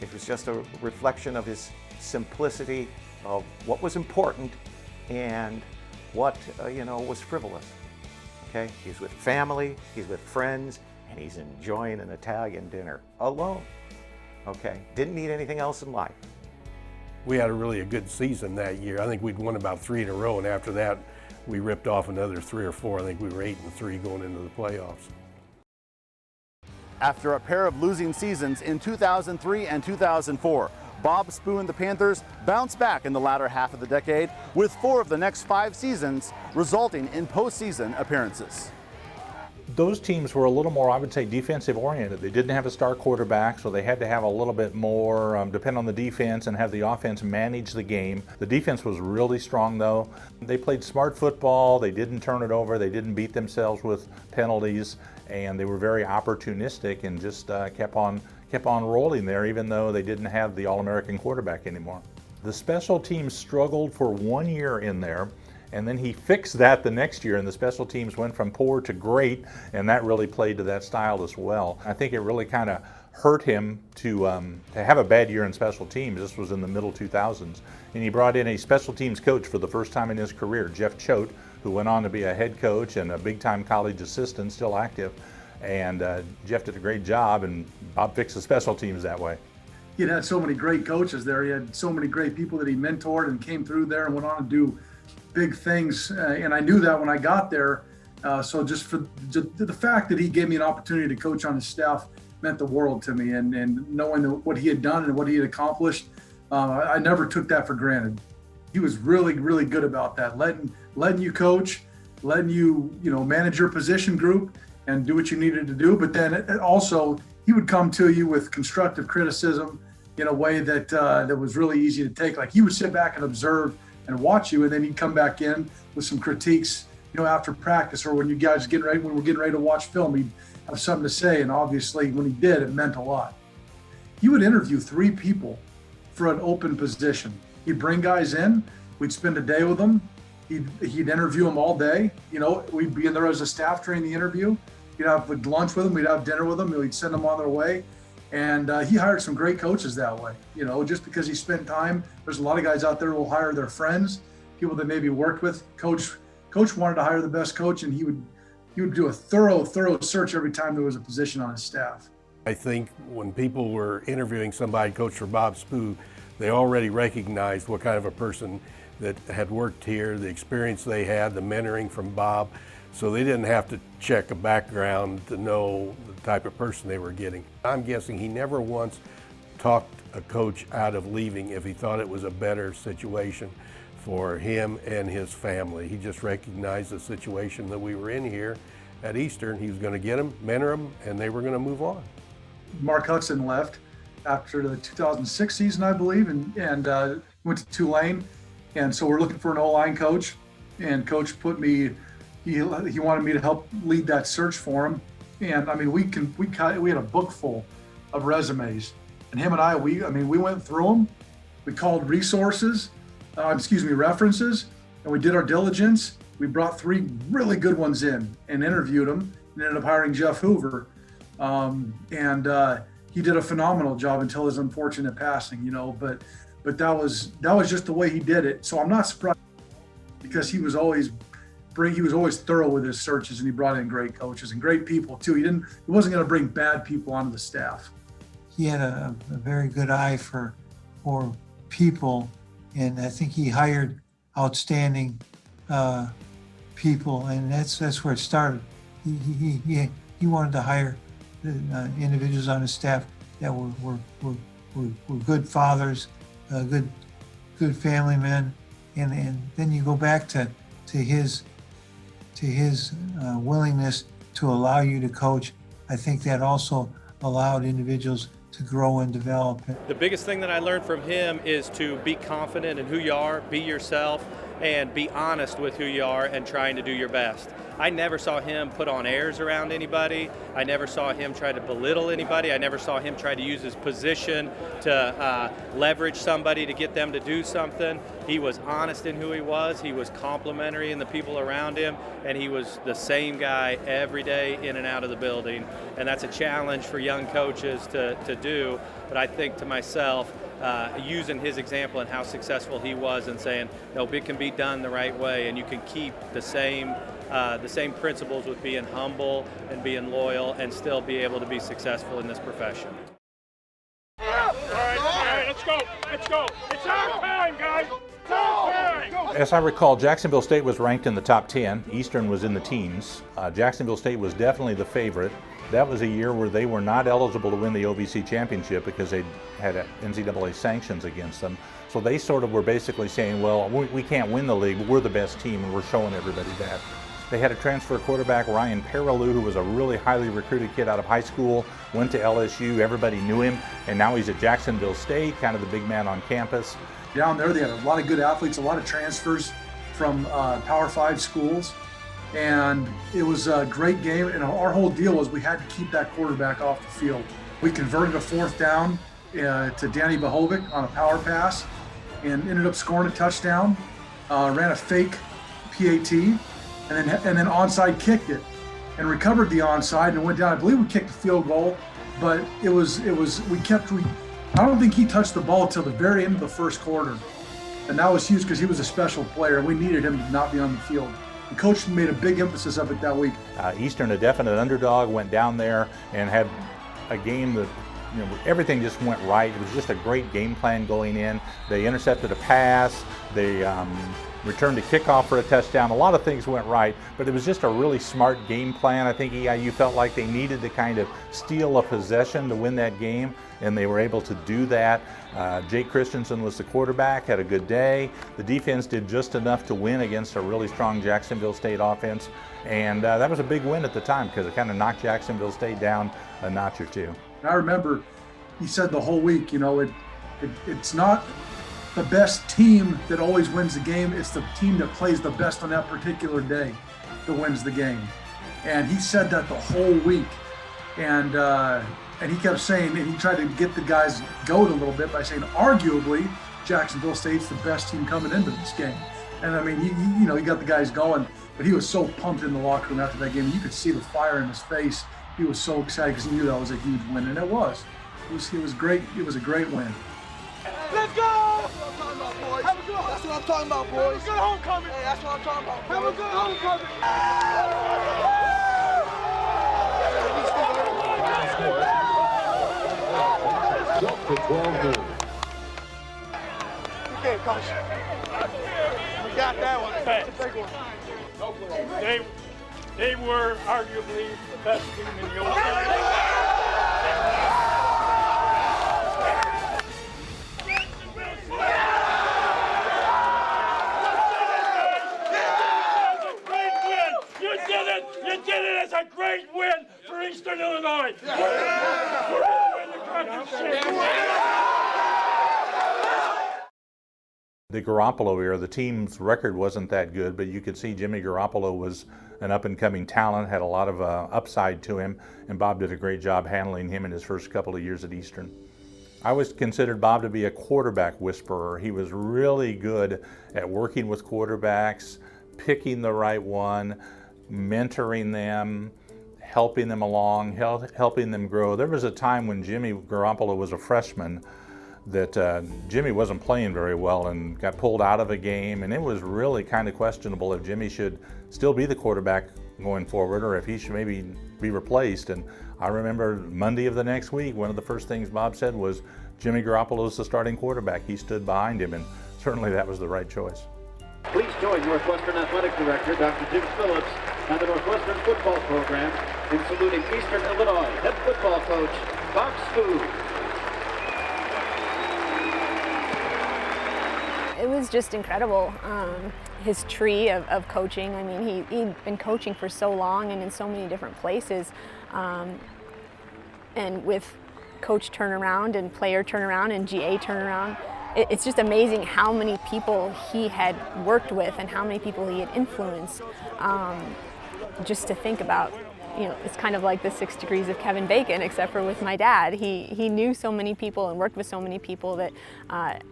[SPEAKER 6] It was just a reflection of his simplicity of what was important and what was frivolous. Okay, he's with family, he's with friends, and he's enjoying an Italian dinner alone. Okay, didn't need anything else in life.
[SPEAKER 3] We had a good season that year. I think we'd won about 3 in a row, and after that, we ripped off another 3 or 4. I think we were 8-3 going into the playoffs.
[SPEAKER 1] After a pair of losing seasons in 2003 and 2004, Bob Spoo and the Panthers bounced back in the latter half of the decade, with 4 of the next 5 seasons resulting in postseason appearances.
[SPEAKER 13] Those teams were a little more, I would say, defensive oriented. They didn't have a star quarterback, so they had to have a little bit more depend on the defense and have the offense manage the game. The defense was really strong, though. They played smart football. They didn't turn it over. They didn't beat themselves with penalties, and they were very opportunistic and just kept on rolling there, even though they didn't have the All-American quarterback anymore. The special teams struggled for 1 year in there, and then he fixed that the next year, and the special teams went from poor to great, and that really played to that style as well. I think it really kind of hurt him to have a bad year in special teams. This was in the middle 2000s, and he brought in a special teams coach for the first time in his career, Jeff Choate, who went on to be a head coach and a big-time college assistant, still active. And Jeff did a great job, and Bob fixed the special teams that way.
[SPEAKER 17] He had so many great coaches there. He had so many great people that he mentored and came through there and went on to do big things. And I knew that when I got there. So just for the fact that he gave me an opportunity to coach on his staff meant the world to me. And knowing what he had done and what he had accomplished, I never took that for granted. He was really, really good about that, letting you coach, letting you manage your position group and do what you needed to do. But then also he would come to you with constructive criticism in a way that that was really easy to take. Like he would sit back and observe and watch you, and then he'd come back in with some critiques, after practice or when we're getting ready to watch film, he'd have something to say. And obviously when he did, it meant a lot. He would interview 3 people for an open position. He'd bring guys in, we'd spend a day with them. He'd interview them all day. We'd be in there as a staff during the interview. We'd have lunch with them, we'd have dinner with them, we'd send them on their way. And he hired some great coaches that way. Just because he spent time, there's a lot of guys out there who will hire their friends, people that maybe worked with. Coach wanted to hire the best coach, and he would do a thorough search every time there was a position on his staff.
[SPEAKER 3] I think when people were interviewing somebody coach for Bob Spoo, they already recognized what kind of a person that had worked here, the experience they had, the mentoring from Bob. So they didn't have to check a background to know the type of person they were getting. I'm guessing he never once talked a coach out of leaving if he thought it was a better situation for him and his family. He just recognized the situation that we were in here at Eastern. He was going to get them, mentor them, and they were going to move on.
[SPEAKER 17] Mark Hudson left after the 2006 season, I believe, and went to Tulane. And so we're looking for an O-line coach, and coach he wanted me to help lead that search for him. And I mean, we had a book full of resumes, and him and I, we went through them. We called references, and we did our diligence. We brought 3 really good ones in and interviewed them, and ended up hiring Jeff Hoover. He did a phenomenal job until his unfortunate passing, but that was just the way he did it. So I'm not surprised, because he was always thorough with his searches, and he brought in great coaches and great people too. He wasn't going to bring bad people onto the staff.
[SPEAKER 9] He had a very good eye for people, and I think he hired outstanding people, and that's where it started. He wanted to hire individuals on his staff that were good fathers, good family men, and then you go back to his willingness to allow you to coach. I think that also allowed individuals to grow and develop.
[SPEAKER 18] The biggest thing that I learned from him is to be confident in who you are, be yourself, and be honest with who you are and trying to do your best. I never saw him put on airs around anybody. I never saw him try to belittle anybody. I never saw him try to use his position to leverage somebody to get them to do something. He was honest in who he was. He was complimentary in the people around him, and he was the same guy every day in and out of the building. And that's a challenge for young coaches to do. But I think to myself, using his example and how successful he was and saying, no, it can be done the right way, and you can keep the same principles with being humble and being loyal and still be able to be successful in this profession.
[SPEAKER 15] All right, let's go. It's our time, guys. It's our time.
[SPEAKER 13] As I recall, Jacksonville State was ranked in the top 10. Eastern was in the teens. Jacksonville State was definitely the favorite. That was a year where they were not eligible to win the OVC championship because they had NCAA sanctions against them. So they sort of were basically saying, well, we can't win the league, but we're the best team, and we're showing everybody that. They had a transfer quarterback, Ryan Perilou, who was a really highly recruited kid out of high school, went to LSU, everybody knew him, and now he's at Jacksonville State, kind of the big man on campus.
[SPEAKER 17] Down there, they had a lot of good athletes, a lot of transfers from Power 5 schools, and it was a great game, and our whole deal was we had to keep that quarterback off the field. We converted a 4th down to Danny Bahovic on a power pass and ended up scoring a touchdown, ran a fake PAT, and then onside kicked it and recovered the onside and went down. I believe we kicked a field goal, but I don't think he touched the ball till the very end of the first quarter. And that was huge because he was a special player and we needed him to not be on the field. The coach made a big emphasis of it that week.
[SPEAKER 13] Eastern, a definite underdog, went down there and had a game that, everything just went right. It was just a great game plan going in. They intercepted a pass. They returned a kickoff for a touchdown. A lot of things went right, but it was just a really smart game plan. I think EIU felt like they needed to kind of steal a possession to win that game, and they were able to do that. Jake Christensen was the quarterback, had a good day. The defense did just enough to win against a really strong Jacksonville State offense, and that was a big win at the time because it kind of knocked Jacksonville State down a notch or two.
[SPEAKER 17] I remember he said the whole week, it's not the best team that always wins the game, it's the team that plays the best on that particular day that wins the game. And he said that the whole week. And he kept saying, and he tried to get the guys going a little bit by saying, arguably, Jacksonville State's the best team coming into this game. And I mean, he got the guys going, but he was so pumped in the locker room after that game. You could see the fire in his face. He was so excited because he knew that was a huge win, and it was. It was great. It was a great win.
[SPEAKER 19] Let's go! That's what I'm talking about, boys. Have a good homecoming. Hey, that's what I'm talking about. Have a good homecoming. Okay, coach. We got that one. That's a big one.
[SPEAKER 15] They were arguably the best team in the OVC. You did it as a great win for Eastern Illinois. We're going to win the championship.
[SPEAKER 13] The Garoppolo era, the team's record wasn't that good, but you could see Jimmy Garoppolo was an up-and-coming talent, had a lot of upside to him, and Bob did a great job handling him in his first couple of years at Eastern. I always considered Bob to be a quarterback whisperer. He was really good at working with quarterbacks, picking the right one, mentoring them, helping them along, helping them grow. There was a time when Jimmy Garoppolo was a freshman that Jimmy wasn't playing very well and got pulled out of a game, and it was really kind of questionable if Jimmy should still be the quarterback going forward or if he should maybe be replaced. And I remember Monday of the next week, one of the first things Bob said was, Jimmy Garoppolo's the starting quarterback. He stood behind him, and certainly that was the right choice.
[SPEAKER 20] Please join Northwestern Athletic Director, Dr. Jim Phillips, and the Northwestern football program in saluting Eastern Illinois head football coach, Bob Spoo.
[SPEAKER 2] It was just incredible, his tree of coaching. I mean, he'd been coaching for so long and in so many different places. And with coach turnaround and player turnaround and GA turnaround, it's just amazing how many people he had worked with and how many people he had influenced. Just to think about, it's kind of like the 6 degrees of Kevin Bacon, except for with my dad. He knew so many people and worked with so many people that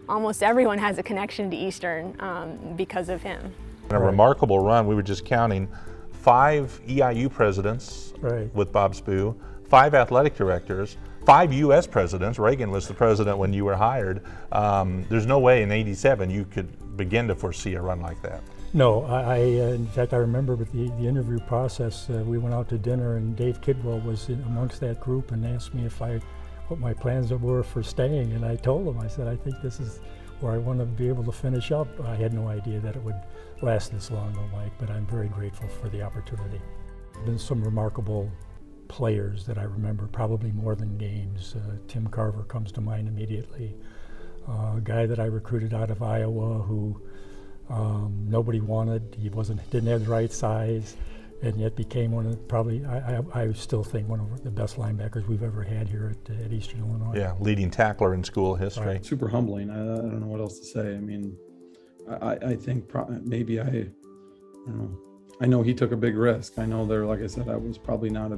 [SPEAKER 2] almost everyone has a connection to Eastern because of him.
[SPEAKER 13] A remarkable run. We were just counting 5 EIU presidents with Bob Spoo, 5 athletic directors, 5 U.S. presidents. Reagan was the president when you were hired. There's no way in '87 you could begin to foresee a run like that.
[SPEAKER 21] No, in fact, I remember with the interview process, we went out to dinner and Dave Kidwell was amongst that group and asked me what my plans were for staying, and I told him, I said, I think this is where I want to be able to finish up. I had no idea that it would last this long, though, Mike, but I'm very grateful for the opportunity. There have been some remarkable players that I remember, probably more than games. Tim Carver comes to mind immediately. A guy that I recruited out of Iowa who nobody wanted. He didn't have the right size, and yet became one of probably, I still think, one of the best linebackers we've ever had here at Eastern Illinois.
[SPEAKER 13] Yeah, leading tackler in school history.
[SPEAKER 11] Right. Super humbling. I don't know what else to say. I mean, I think maybe I know he took a big risk. I know like I said, I was probably not a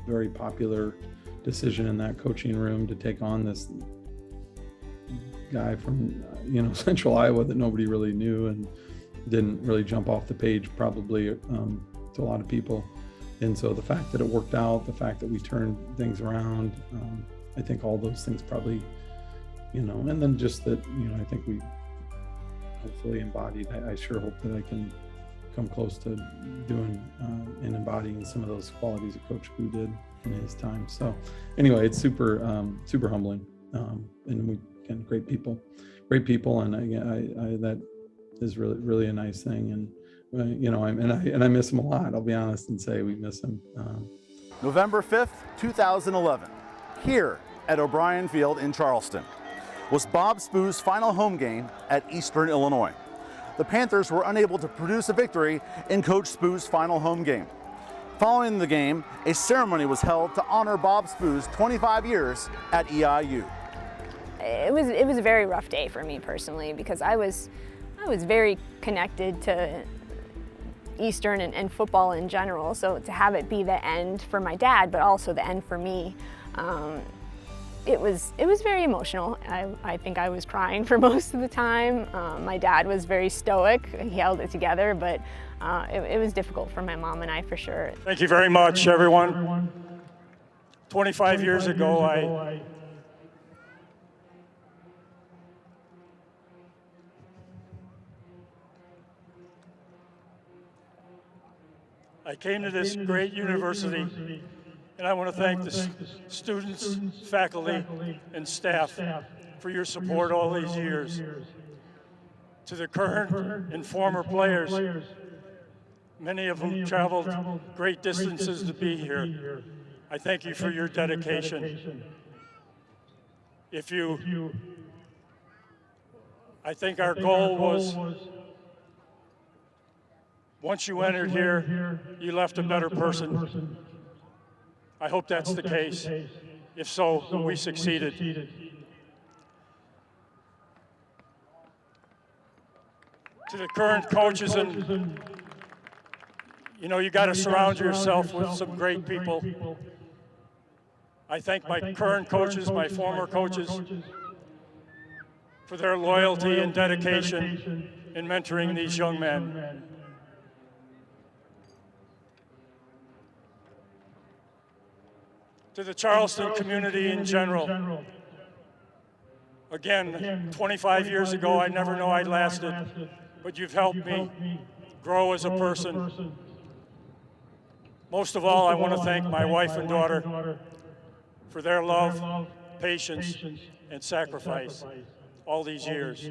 [SPEAKER 11] very popular decision in that coaching room to take on this guy from Central Iowa that nobody really knew and didn't really jump off the page probably to a lot of people. And so the fact that it worked out, the fact that we turned things around, I think all those things probably, and then just that, I think we hopefully embodied. I sure hope that I can come close to doing and embodying some of those qualities that Coach Spoo did in his time. So anyway, it's super humbling, and we great people, and that is really a nice thing. And I miss him a lot. I'll be honest and say we miss him.
[SPEAKER 1] November 5th, 2011, here at O'Brien Field in Charleston, was Bob Spoo's final home game at Eastern Illinois. The Panthers were unable to produce a victory in Coach Spoo's final home game. Following the game, a ceremony was held to honor Bob Spoo's 25 years at EIU.
[SPEAKER 2] It was a very rough day for me personally because I was very connected to Eastern and football in general. So to have it be the end for my dad, but also the end for me, it was very emotional. I think I was crying for most of the time. My dad was very stoic. He held it together, but it was difficult for my mom and I for sure.
[SPEAKER 15] Thank you very much, everyone. 25 years ago, I came to this great university, and I want to thank the students, faculty, and staff for your support all these years. To the current and former players, many of whom traveled great distances to be here, I thank you for your dedication. I think our goal was, once you entered here, you left a better person. I hope that's the case. If so, we succeeded. To the current coaches, and you got to surround yourself with some great people. I thank my current coaches, my former coaches, for their loyalty and dedication in mentoring these young men. To the Charleston community in general. Again, 25 years ago, I never knew I lasted, but you've helped me grow as a person. Most of all, I want to thank my wife and daughter for their love, patience, and sacrifice all these years.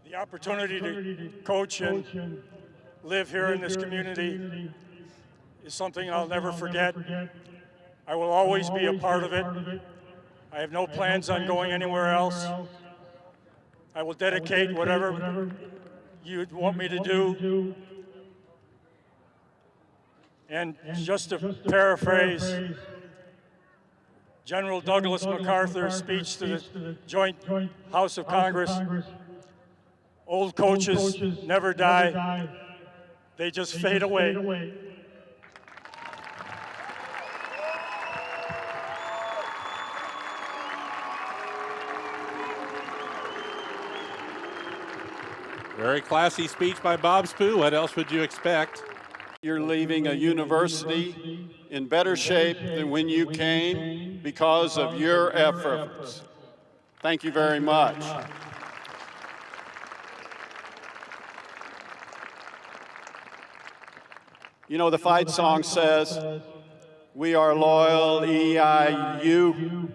[SPEAKER 15] The opportunity to coach and live here in this community is something I'll never forget. I will always be a part of it. I have no plans on going anywhere else. I will dedicate whatever you want me to do. And just to paraphrase General Douglas MacArthur's speech to the Joint House of Congress, old coaches never die, they just fade away.
[SPEAKER 4] Very classy speech by Bob Spoo. What else would you expect? You're leaving a university in better shape than when you came because of your efforts. Thank you very much. You know, the fight song says, "We are loyal, EIU.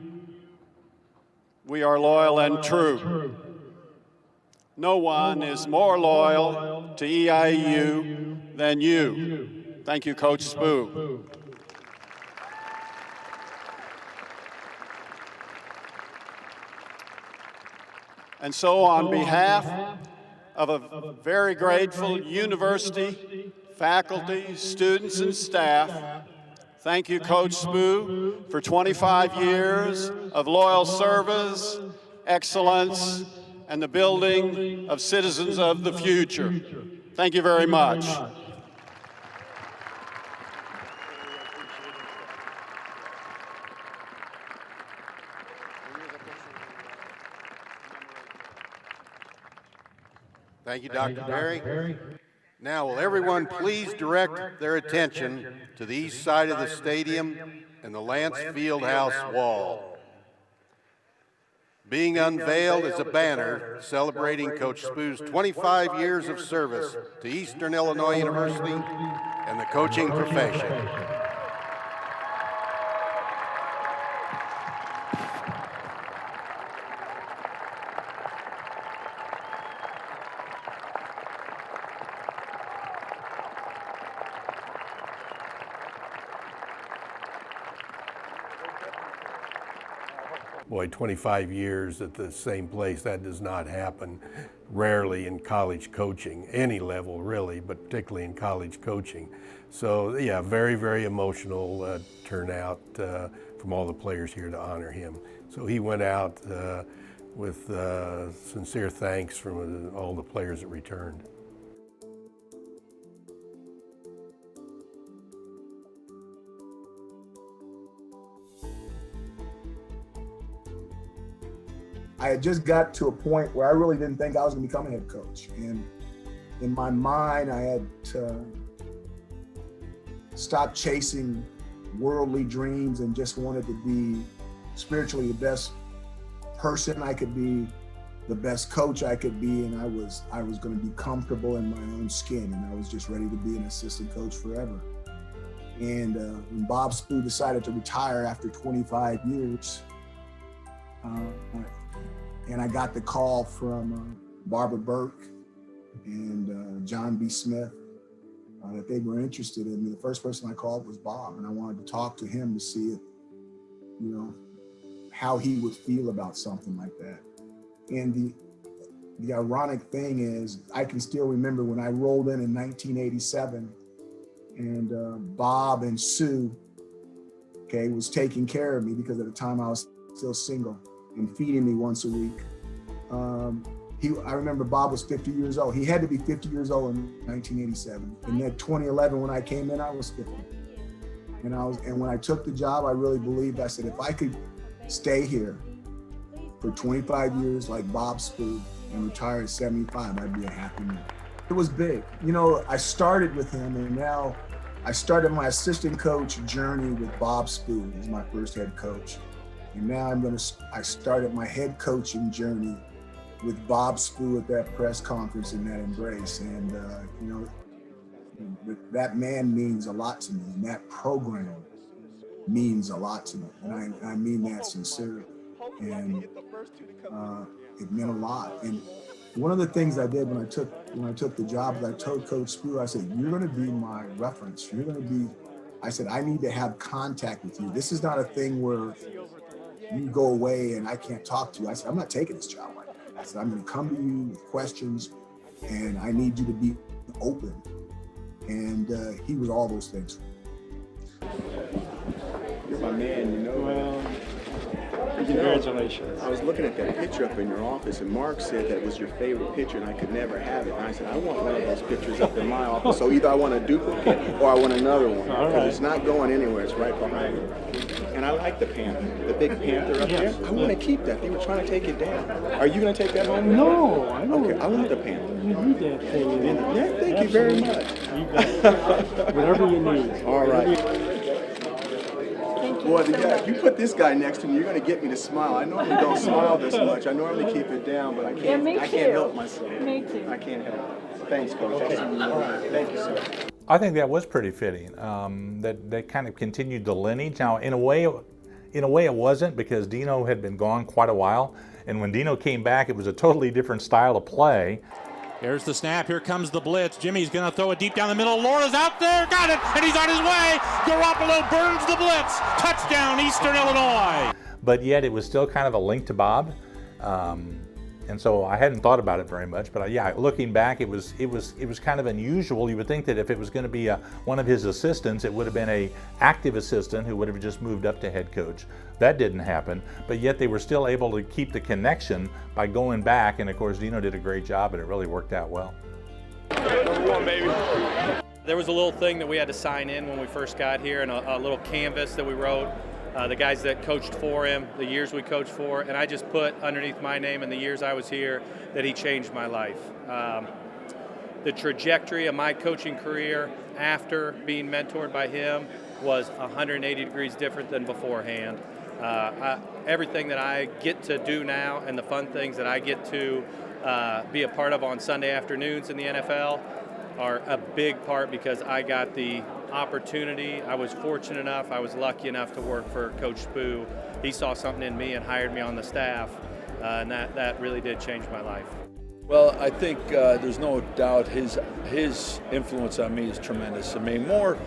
[SPEAKER 4] We are loyal and true." No one is more loyal to EIU than you. Thank you, Coach Spoo. And so on behalf of a very grateful university, faculty, students, and staff, thank you, Coach Spoo, for 25 years of loyal service, excellence, and the building of citizens of the future. Thank you very much.
[SPEAKER 22] Thank you, Dr. Berry. Now, will everyone please direct their attention to the east side of the stadium and the Lance Fieldhouse wall. Being unveiled is a banner celebrating Coach Spoo's 25 years of service to Eastern Illinois University and the coaching profession.
[SPEAKER 3] Boy, 25 years at the same place, that does not happen rarely in college coaching, any level really, but particularly in college coaching. So yeah, very, very emotional turnout from all the players here to honor him. So he went out with sincere thanks from all the players that returned.
[SPEAKER 5] I had just got to a point where I really didn't think I was going to become a head coach. And in my mind, I had stopped chasing worldly dreams and just wanted to be spiritually the best person I could be, the best coach I could be, and I was going to be comfortable in my own skin, and I was just ready to be an assistant coach forever. And when Bob Spoo decided to retire after 25 years, and I got the call from Barbara Burke and John B. Smith that they were interested in me. The first person I called was Bob, and I wanted to talk to him to see if, how he would feel about something like that. And the ironic thing is, I can still remember when I rolled in 1987, and Bob and Sue, was taking care of me because at the time I was still single, and feeding me once a week. I remember Bob was 50 years old. He had to be 50 years old in 1987. And then 2011, when I came in, I was 50. And when I took the job, I really believed, I said, if I could stay here for 25 years like Bob Spoo and retire at 75, I'd be a happy man. It was big. I started with him, and now I started my assistant coach journey with Bob Spoo as my first head coach. And now I started my head coaching journey with Bob Spoo at that press conference and that embrace. And, that man means a lot to me, and that program means a lot to me. And I mean that sincerely. And it meant a lot. And one of the things I did when I took the job, I told Coach Spoo, I said, you're going to be my reference. I said, I need to have contact with you. This is not a thing where you go away and I can't talk to you. I said, I'm not taking this job like that. I said, I'm going to come to you with questions, and I need you to be open. And he was all those things.
[SPEAKER 7] You're my man, you know.
[SPEAKER 15] Well, congratulations.
[SPEAKER 7] I was looking at that picture up in your office, and Mark said that was your favorite picture, and I could never have it. And I said, I want one of those pictures up in my office. So either I want a duplicate or I want another one. Because it's not going anywhere. It's right behind me. And I like the panther, the big panther up there. I want to keep that. They were trying to take it down. Are you going to take that home?
[SPEAKER 15] No, I don't.
[SPEAKER 7] Okay, I want the panther.
[SPEAKER 15] You need that thing.
[SPEAKER 7] Yeah, thank you very much.
[SPEAKER 15] You got it. Whatever you need.
[SPEAKER 7] All right. Boy, yeah, you put this guy next to me, you're going to get me to smile. I normally don't smile this much. I normally keep it down, but I can't. I can't help myself.
[SPEAKER 2] Me too.
[SPEAKER 7] I can't help it. Thanks, Coach. Thank you, sir.
[SPEAKER 13] I think that was pretty fitting. That kind of continued the lineage. Now, in a way it wasn't, because Dino had been gone quite a while, and when Dino came back, it was a totally different style of play.
[SPEAKER 10] Here's the snap, here comes the blitz. Jimmy's gonna throw it deep down the middle. Laura's out there, got it, and he's on his way. Garoppolo burns the blitz. Touchdown, Eastern Illinois.
[SPEAKER 13] But yet it was still kind of a link to Bob. And so I hadn't thought about it very much, but yeah, looking back, it was kind of unusual. You would think that if it was going to be one of his assistants, it would have been an active assistant who would have just moved up to head coach. That didn't happen, but yet they were still able to keep the connection by going back, and of course Dino did a great job, and it really worked out well.
[SPEAKER 18] Number one, baby. There was a little thing that we had to sign in when we first got here, and a little canvas that we wrote. The guys that coached for him, the years we coached for, and I just put underneath my name and the years I was here that he changed my life. The trajectory of my coaching career after being mentored by him was 180 degrees different than beforehand. Everything that I get to do now and the fun things that I get to be a part of on Sunday afternoons in the NFL are a big part because I got the opportunity. I was fortunate enough, I was lucky enough to work for Coach Spoo. He saw something in me and hired me on the staff, and that really did change my life.
[SPEAKER 23] Well, I think there's no doubt his influence on me is tremendous. I mean, more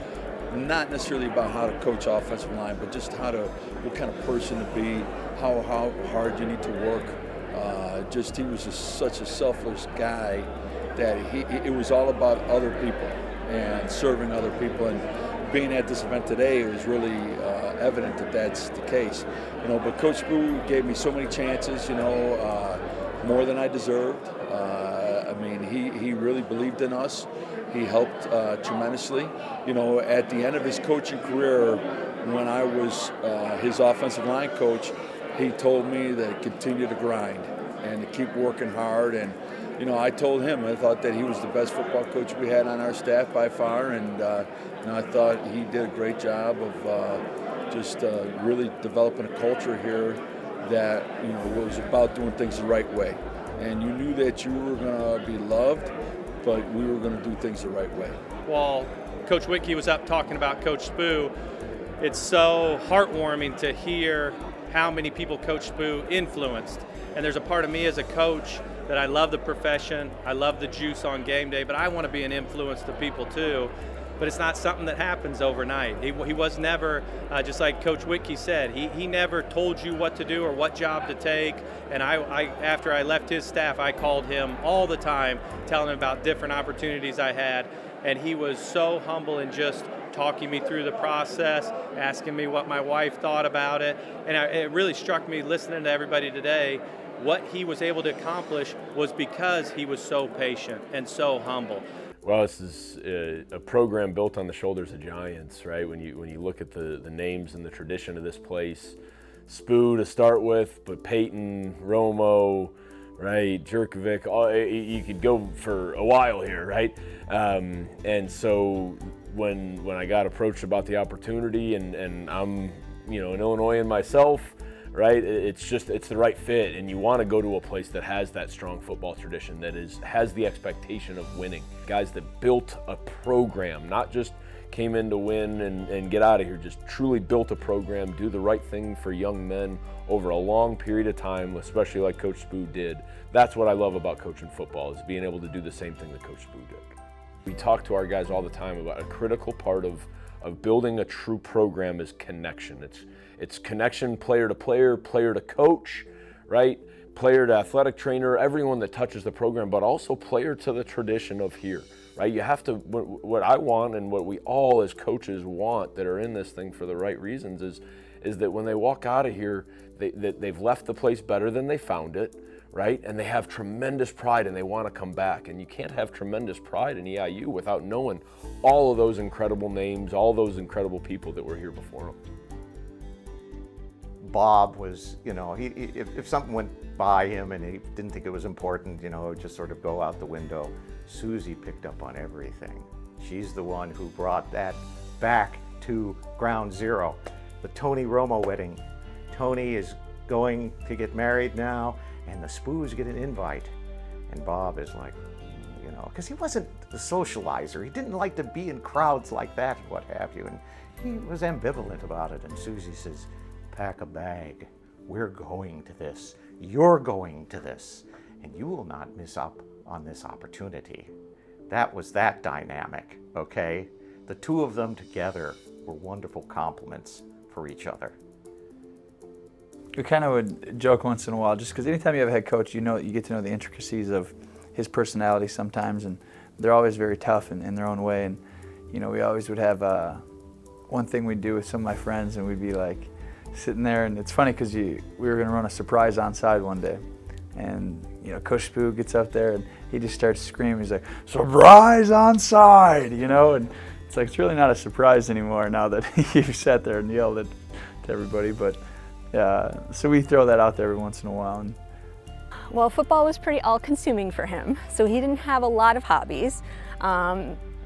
[SPEAKER 23] not necessarily about how to coach offensive line, but just what kind of person to be, how hard you need to work. He was such a selfless guy that it was all about other people and serving other people. And being at this event today, it was really evident that that's the case. But Coach Spoo gave me so many chances, more than I deserved. He really believed in us. He helped tremendously. At the end of his coaching career, when I was his offensive line coach, he told me to continue to grind and to keep working hard. And I told him I thought that he was the best football coach we had on our staff by far, and I thought he did a great job of really developing a culture here that was about doing things the right way. And you knew that you were going to be loved, but we were going to do things the right way.
[SPEAKER 18] While Coach Whitkey was up talking about Coach Spoo, it's so heartwarming to hear how many people Coach Spoo influenced. And there's a part of me as a coach that I love the profession, I love the juice on game day, but I want to be an influence to people too. But it's not something that happens overnight. He was never, just like Coach Whitkey said, he never told you what to do or what job to take. And after I left his staff, I called him all the time, telling him about different opportunities I had. And he was so humble and just talking me through the process, asking me what my wife thought about it. And it really struck me listening to everybody today, what he was able to accomplish was because he was so patient and so humble.
[SPEAKER 24] Well, this is a program built on the shoulders of giants, right? When you look at the names and the tradition of this place, Spoo to start with, but Peyton, Romo, right, Jerkovic, you could go for a while here, right? And so when I got approached about the opportunity, and I'm an Illinoisan myself, right? It's the right fit, and you want to go to a place that has that strong football tradition, that has the expectation of winning. Guys that built a program, not just came in to win and get out of here, just truly built a program, do the right thing for young men over a long period of time, especially like Coach Spoo did. That's what I love about coaching football, is being able to do the same thing that Coach Spoo did. We talk to our guys all the time about a critical part of building a true program is connection. It's connection, player to player, player to coach, right? player to athletic trainer, everyone that touches the program, but also player to the tradition of here, right? You have to, what I want and what we all as coaches want that are in this thing for the right reasons is that when they walk out of here, they've left the place better than they found it, right? And they have tremendous pride and they want to come back. And you can't have tremendous pride in EIU without knowing all of those incredible names, all those incredible people that were here before them.
[SPEAKER 6] Bob was, you know, if something went by him and he didn't think it was important, you know, it would just sort of go out the window. Susie picked up on everything. She's the one who brought that back to ground zero. The Tony Romo wedding. Tony is going to get married now, and the Spoos get an invite. And Bob is like, you know, because he wasn't the socializer. He didn't like to be in crowds like that, what have you. And he was ambivalent about it. And Susie says, pack a bag. We're going to this. You're going to this. And you will not miss up on this opportunity. That was that dynamic, okay? The two of them together were wonderful compliments for each other.
[SPEAKER 8] We kind of would joke once in a while, just because anytime you have a head coach, you know, you get to know the intricacies of his personality sometimes, and they're always very tough in their own way. And you know, we always would have one thing we'd do with some of my friends, and we'd be like sitting there, and it's funny because we were going to run a surprise onside one day, and you know, Coach Spoo gets up there and he just starts screaming. He's like, "Surprise onside!" You know, and it's like it's really not a surprise anymore now that you've sat there and yelled at to everybody, but. So we throw that out there every once in a while.
[SPEAKER 2] Well, football was pretty all-consuming for him, so he didn't have a lot of hobbies.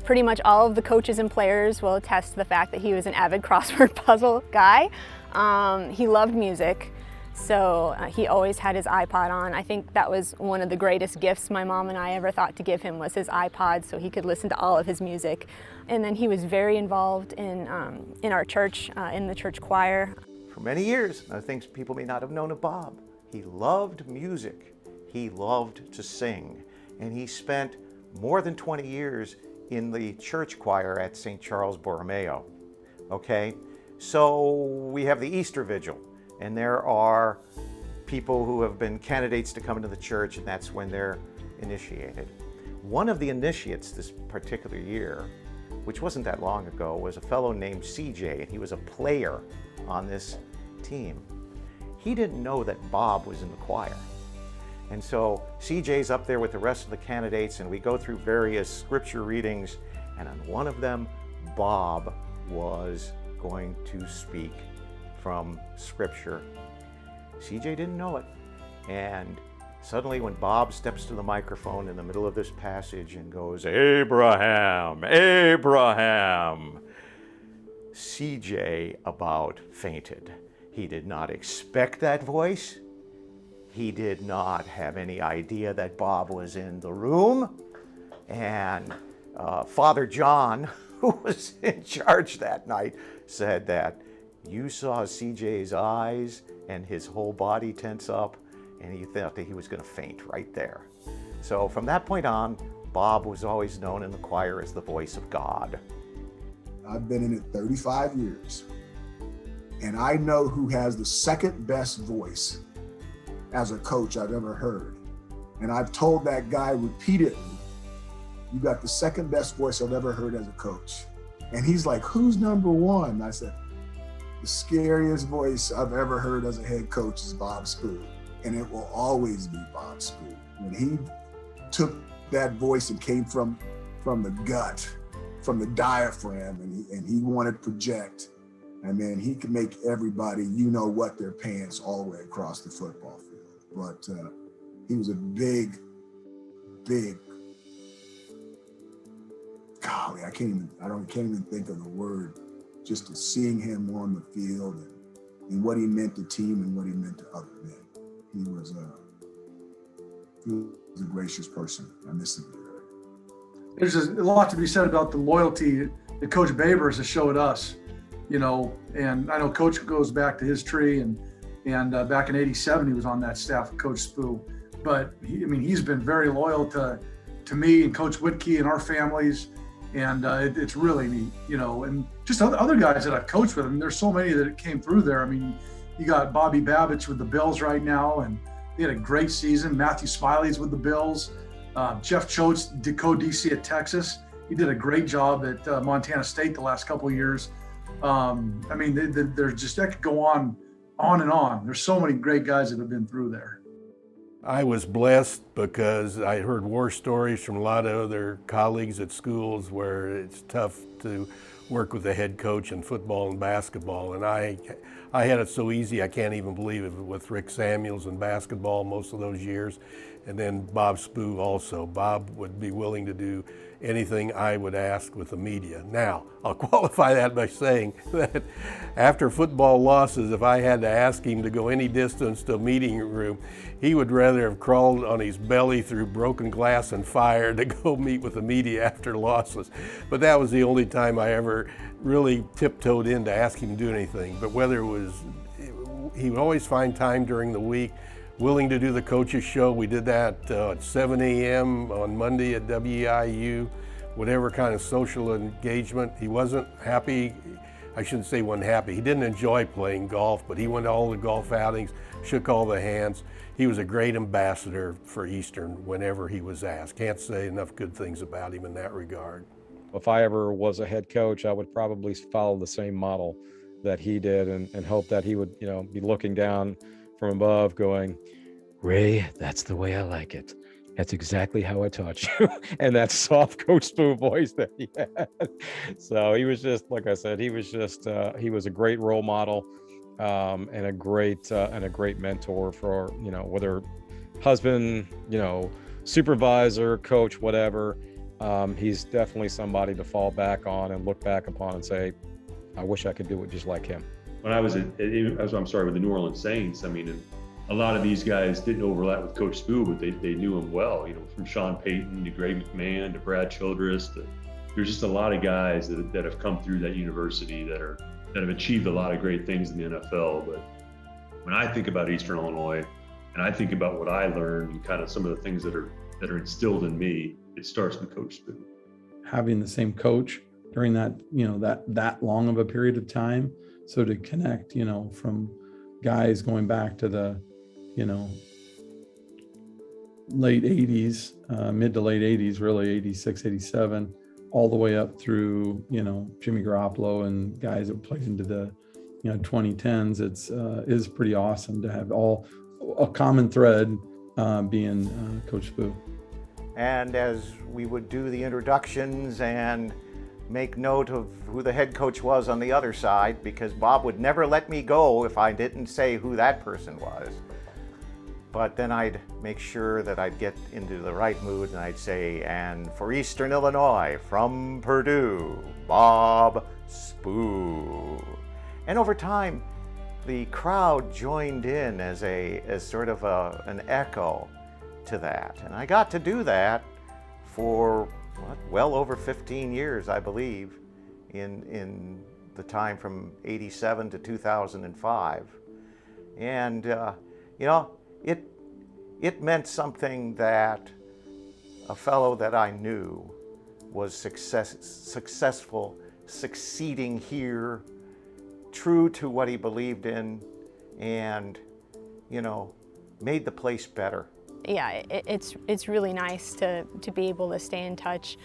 [SPEAKER 2] Pretty much all of the coaches and players will attest to the fact that he was an avid crossword puzzle guy. He loved music, so he always had his iPod on. I think that was one of the greatest gifts my mom and I ever thought to give him, was his iPod, so he could listen to all of his music. And then he was very involved in our church, in the church choir.
[SPEAKER 6] For many years, I think people may not have known of Bob. He loved music. He loved to sing. And he spent more than 20 years in the church choir at St. Charles Borromeo. Okay? So we have the Easter Vigil, and there are people who have been candidates to come into the church, and that's when they're initiated. One of the initiates this particular year, which wasn't that long ago, was a fellow named CJ, and he was a player on this team. He didn't know that Bob was in the choir. And so CJ's up there with the rest of the candidates, and we go through various scripture readings, and on one of them, Bob was going to speak from scripture. CJ didn't know it. And suddenly when Bob steps to the microphone in the middle of this passage and goes, "Abraham, Abraham," CJ about fainted. He did not expect that voice. He did not have any idea that Bob was in the room. And Father John, who was in charge that night, said that you saw CJ's eyes and his whole body tense up, and he thought that he was going to faint right there. So from that point on, Bob was always known in the choir as the voice of God.
[SPEAKER 5] I've been in it 35 years, and I know who has the second best voice as a coach I've ever heard. And I've told that guy repeatedly, "You got the second best voice I've ever heard as a coach." And he's like, "Who's number one?" I said, "The scariest voice I've ever heard as a head coach is Bob Spoo. And it will always be Bob Spoo." When he took that voice and came from the gut, from the diaphragm, and he wanted to project, and man, he could make everybody, you know what, their pants all the way across the football field. But he was a big, golly, I can't even think of the word, just seeing him on the field and what he meant to team and what he meant to other men. He was a gracious person. I miss him.
[SPEAKER 17] There's a lot to be said about the loyalty that Coach Babers has showed us, you know, and I know Coach goes back to his tree, and back in '87 he was on that staff with Coach Spoo, but he's been very loyal to me and Coach Whitkey and our families, and it's really neat, you know, and just other guys that I've coached with. I mean, there's so many that came through there. I mean, you got Bobby Babich with the Bills right now, and They had a great season. Matthew Smiley's with the Bills. Jeff Choate's co-DC at Texas. He did a great job at Montana State the last couple of years. I mean, they're just, that could go on and on. There's so many great guys that have been through there.
[SPEAKER 3] I was blessed because I heard war stories from a lot of other colleagues at schools where it's tough to work with a head coach in football and basketball. And I had it so easy, I can't even believe it, with Rick Samuels in basketball most of those years. And then Bob Spoo also. Bob would be willing to do anything I would ask with the media. Now, I'll qualify that by saying that after football losses, if I had to ask him to go any distance to a meeting room, he would rather have crawled on his belly through broken glass and fire to go meet with the media after losses. But that was the only time I ever really tiptoed in to ask him to do anything. But whether it was, he would always find time during the week, willing to do the coaches show. We did that at 7 a.m. on Monday at WEIU, whatever kind of social engagement. He wasn't happy, I shouldn't say wasn't happy, he didn't enjoy playing golf, but he went to all the golf outings, shook all the hands. He was a great ambassador for Eastern whenever he was asked. Can't say enough good things about him in that regard.
[SPEAKER 9] If I ever was a head coach, I would probably follow the same model that he did and hope that he would, be looking down from above going, Ray, that's the way I like it. That's exactly how I taught you. And that soft Coach Spoo voice that he had. So he was just, like I said, he was a great role model and a great mentor for, whether husband, supervisor, coach, whatever. He's definitely somebody to fall back on and look back upon and say, I wish I could do it just like him.
[SPEAKER 12] When I was with the New Orleans Saints, I mean, a lot of these guys didn't overlap with Coach Spoo, but they knew him well, from Sean Payton to Greg McMahon to Brad Childress. There's just a lot of guys that have come through that university that have achieved a lot of great things in the NFL. But when I think about Eastern Illinois and I think about what I learned and kind of some of the things that are instilled in me, it starts with Coach Spoo.
[SPEAKER 11] Having the same coach during that, that long of a period of time. So to connect, from guys going back to the, late 80s, mid to late 80s, really 86, 87, all the way up through, Jimmy Garoppolo and guys that played into the, 2010s. It's is pretty awesome to have all a common thread being Coach Spoo.
[SPEAKER 6] And as we would do the introductions and make note of who the head coach was on the other side, because Bob would never let me go if I didn't say who that person was. But then I'd make sure that I'd get into the right mood and I'd say, and for Eastern Illinois, from Purdue, Bob Spoo. And over time, the crowd joined in as sort of an echo to that. And I got to do that for well over 15 years, I believe, in the time from 87 to 2005. And, it meant something that a fellow that I knew was successful, succeeding here, true to what he believed in, and, made the place better.
[SPEAKER 2] Yeah, it's really nice to be able to stay in touch.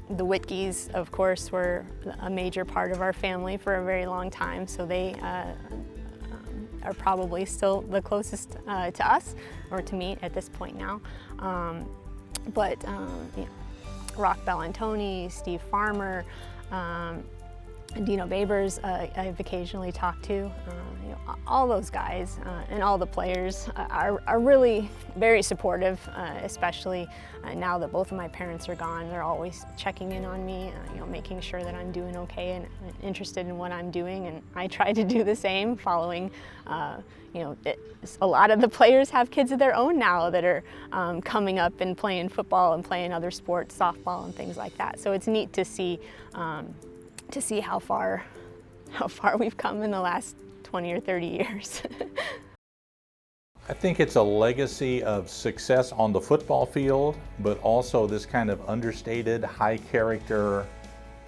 [SPEAKER 2] The Whitkeys, of course, were a major part of our family for a very long time, so they are probably still the closest to us, or to me at this point now. Rock Bellantoni, Steve Farmer, Dino Babers, I've occasionally talked to. All those guys and all the players are really very supportive, especially now that both of my parents are gone. They're always checking in on me, making sure that I'm doing okay and interested in what I'm doing, and I try to do the same, following, a lot of the players have kids of their own now that are coming up and playing football and playing other sports, softball and things like that. So it's neat to see how far we've come in the last 20 or 30 years.
[SPEAKER 13] I think it's a legacy of success on the football field, but also this kind of understated, high character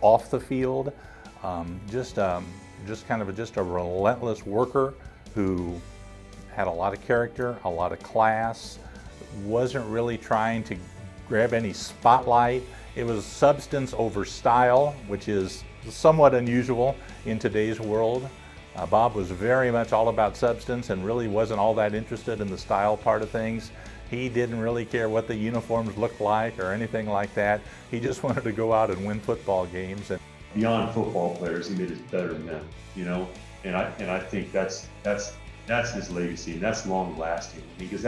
[SPEAKER 13] off the field. Just a relentless worker who had a lot of character, a lot of class, wasn't really trying to grab any spotlight. It was substance over style, which is somewhat unusual in today's world. Bob was very much all about substance and really wasn't all that interested in the style part of things. He didn't really care what the uniforms looked like or anything like that. He just wanted to go out and win football games.
[SPEAKER 12] Beyond football players, he made us better men, you know? And I think that's his legacy, and that's long lasting, because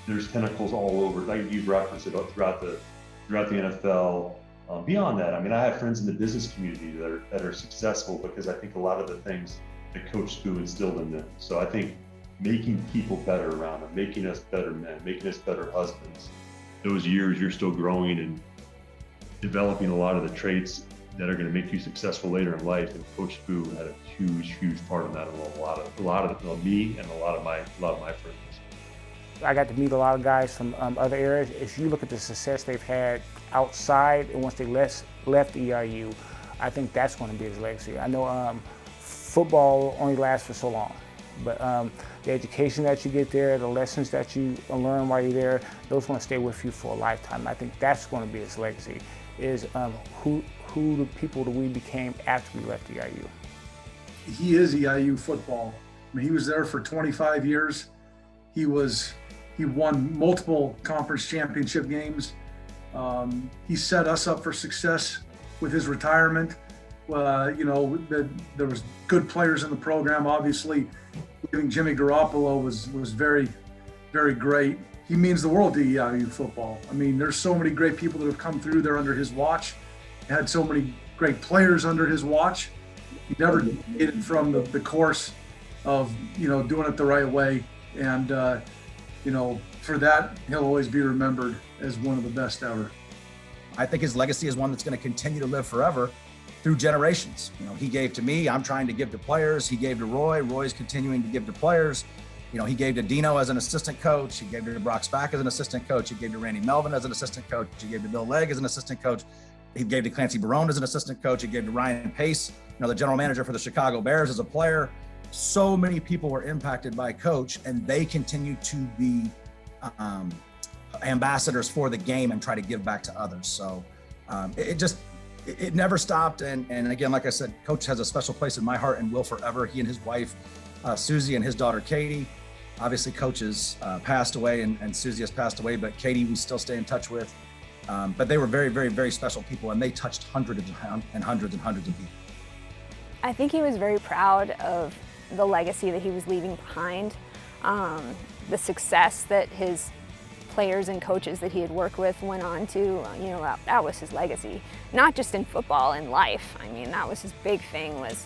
[SPEAKER 12] there's tentacles all over, like you've referenced it, throughout the NFL. Beyond that, I mean, I have friends in the business community that are successful because I think a lot of the things that Coach Spoo instilled in them. So I think making people better around them, making us better men, making us better husbands. Those years you're still growing and developing a lot of the traits that are going to make you successful later in life. And Coach Spoo had a huge part of that. A lot of me and a lot of my friends.
[SPEAKER 14] I got to meet a lot of guys from other areas. If you look at the success they've had outside and once they left EIU, I think that's going to be his legacy. I know football only lasts for so long, but the education that you get there, the lessons that you learn while you're there, those want to stay with you for a lifetime. I think that's going to be his legacy, is who the people that we became after we left EIU.
[SPEAKER 17] He is EIU football. I mean, he was there for 25 years. He won multiple conference championship games. He set us up for success with his retirement. You know, there was good players in the program. Obviously, leaving Jimmy Garoppolo was very, very great. He means the world to EIU football. I mean, there's so many great people that have come through there under his watch. He had so many great players under his watch. He never deviated from the course of, you know, doing it the right way. And, you know, for that, he'll always be remembered as one of the best ever.
[SPEAKER 16] I think his legacy is one that's going to continue to live forever through generations. You know, he gave to me, I'm trying to give to players. He gave to Roy, Roy's continuing to give to players. You know, he gave to Dino as an assistant coach. He gave to Brock Spack as an assistant coach. He gave to Randy Melvin as an assistant coach. He gave to Bill Legg as an assistant coach. He gave to Clancy Barone as an assistant coach. He gave to Ryan Pace, you know, the general manager for the Chicago Bears, as a player. So many people were impacted by Coach, and they continue to be ambassadors for the game and try to give back to others. So it never stopped. And again, like I said, Coach has a special place in my heart and will forever. He and his wife, Susie, and his daughter, Katie. Obviously, Coach has passed away and Susie has passed away, but Katie we still stay in touch with. But they were very, very, very special people, and they touched hundreds and hundreds of people.
[SPEAKER 2] I think he was very proud of the legacy that he was leaving behind, the success that his players and coaches that he had worked with went on to, you know, that was his legacy. Not just in football, in life. I mean, that was his big thing, was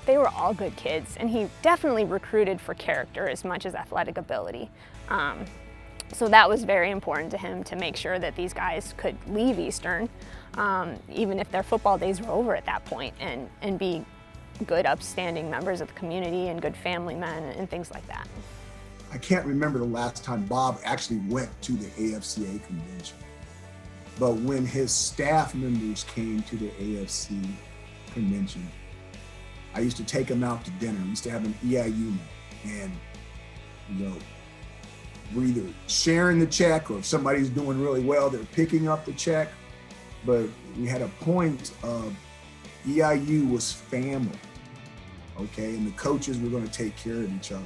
[SPEAKER 2] they were all good kids, and he definitely recruited for character as much as athletic ability. So that was very important to him, to make sure that these guys could leave Eastern, even if their football days were over at that point, and be good, upstanding members of the community and good family men and things like that.
[SPEAKER 5] I can't remember the last time Bob actually went to the AFCA convention, but when his staff members came to the AFC convention, I used to take them out to dinner. We used to have an EIU night, and you know, we're either sharing the check, or if somebody's doing really well, they're picking up the check. But we had a point of EIU was family, okay? And the coaches were gonna take care of each other.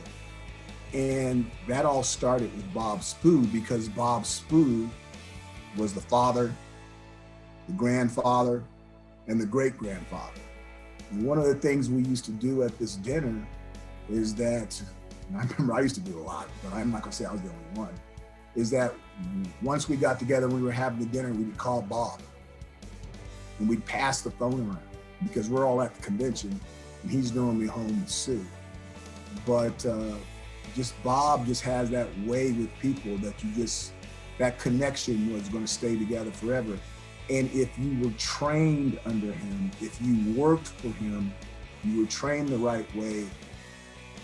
[SPEAKER 5] And that all started with Bob Spoo, because Bob Spoo was the father, the grandfather, and the great-grandfather. And one of the things we used to do at this dinner is that, and I remember I used to do a lot, but I'm not gonna say I was the only one, is that once we got together and we were having the dinner, we would call Bob. And we'd pass the phone around, because we're all at the convention and he's normally home with Sue. But Bob just has that way with people that that connection was gonna stay together forever. And if you were trained under him, if you worked for him, you were trained the right way,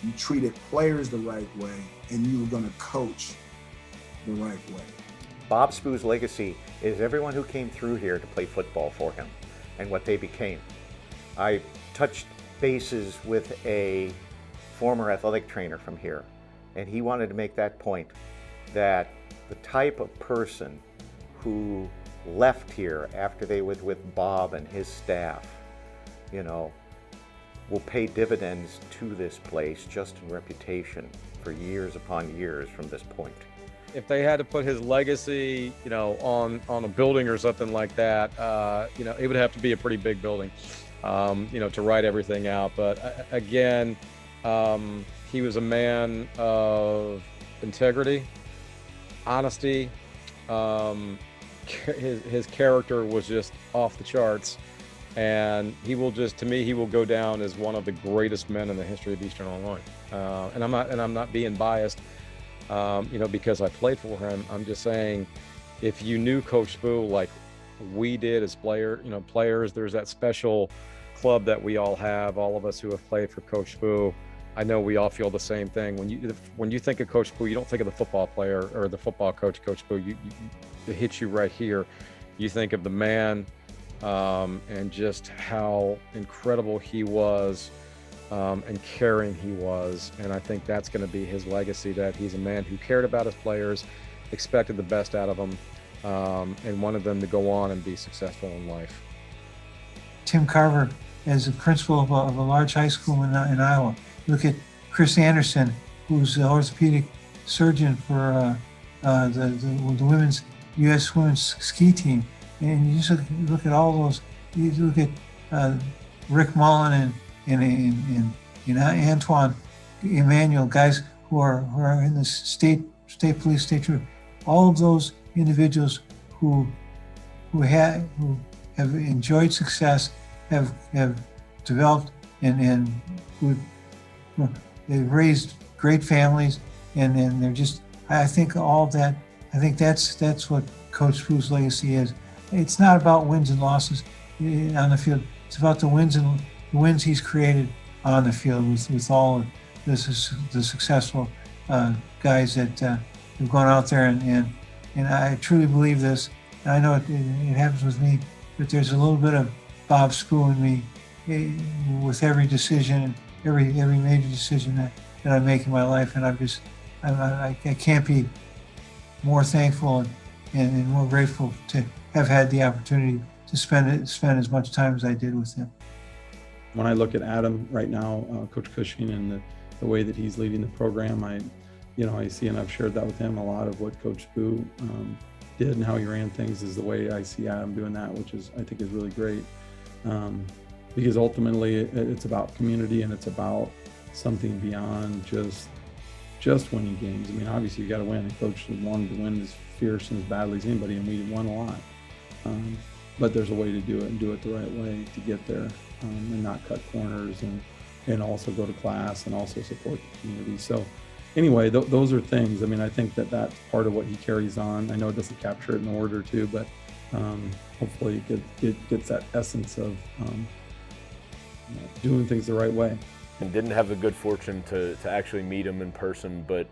[SPEAKER 5] you treated players the right way, and you were gonna coach the right way.
[SPEAKER 6] Bob Spoo's legacy is everyone who came through here to play football for him and what they became. I touched bases with a former athletic trainer from here, And he wanted to make that point, that the type of person who left here after they was with Bob and his staff, you know, will pay dividends to this place just in reputation for years upon years from this point.
[SPEAKER 9] If they had to put his legacy, you know, on a building or something like that, you know, it would have to be a pretty big building, you know, to write everything out. But again, he was a man of integrity, honesty. His character was just off the charts, and he will just, to me, he will go down as one of the greatest men in the history of Eastern Illinois. And I'm not being biased, you know, because I played for him. I'm just saying, if you knew Coach Spoo like we did as players, there's that special club that we all have, all of us who have played for Coach Spoo. I know we all feel the same thing. When you think of Coach Spoo, you don't think of the football player or the football coach, Coach Spoo. It hits you right here. You think of the man, and just how incredible he was, and caring he was. And I think that's going to be his legacy, that he's a man who cared about his players, expected the best out of them, and wanted them to go on and be successful in life.
[SPEAKER 1] Tim Carver is a principal of a large high school in Iowa. Look at Chris Anderson, who's the orthopedic surgeon for the women's U.S. women's ski team. And you just look at all those. You look at Rick Mullen and Antoine Emmanuel, guys who are in the state police, state troop. All of those individuals who have enjoyed success, have developed and who they've raised great families, and they're just, I think all that, I think that's what Coach Spoo's legacy is. It's not about wins and losses on the field. It's about the wins he's created on the field with all of the successful guys that have gone out there, and I truly believe this. And I know it happens with me, but there's a little bit of Bob Spoo in me with every decision, every major decision that I make in my life, and I can't be more thankful and more grateful to have had the opportunity to spend as much time as I did with him.
[SPEAKER 11] When I look at Adam right now, Coach Cushing, and the way that he's leading the program, I see, and I've shared that with him, a lot of what Coach Spoo did and how he ran things is the way I see Adam doing that, which I think is really great. Because ultimately it's about community, and it's about something beyond just winning games. I mean, obviously you got to win, and Coach wanted to win as fierce and as badly as anybody, and we won a lot. But there's a way to do it, and do it the right way to get there, and not cut corners, and also go to class, and also support the community. So anyway, those are things. I mean, I think that's part of what he carries on. I know it doesn't capture it in the order too, but hopefully it gets that essence of doing things the right way.
[SPEAKER 24] And didn't have the good fortune to actually meet him in person, but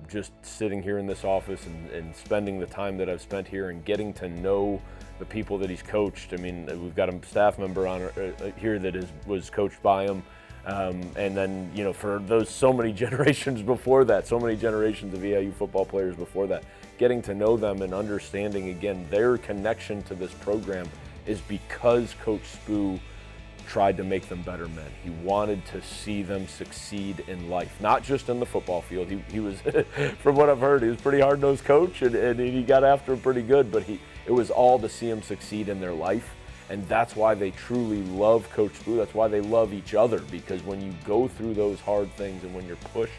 [SPEAKER 24] just sitting here in this office and spending the time that I've spent here and getting to know the people that he's coached. I mean, we've got a staff member on here that was coached by him. And then, you know, for those so many generations before that, so many generations of EIU football players before that, getting to know them and understanding, again, their connection to this program is because Coach Spoo tried to make them better men. He wanted to see them succeed in life, not just in the football field. He was, from what I've heard, he was a pretty hard-nosed coach, and he got after him pretty good, but it was all to see them succeed in their life. And that's why they truly love Coach Spoo. That's why they love each other, because when you go through those hard things and when you're pushed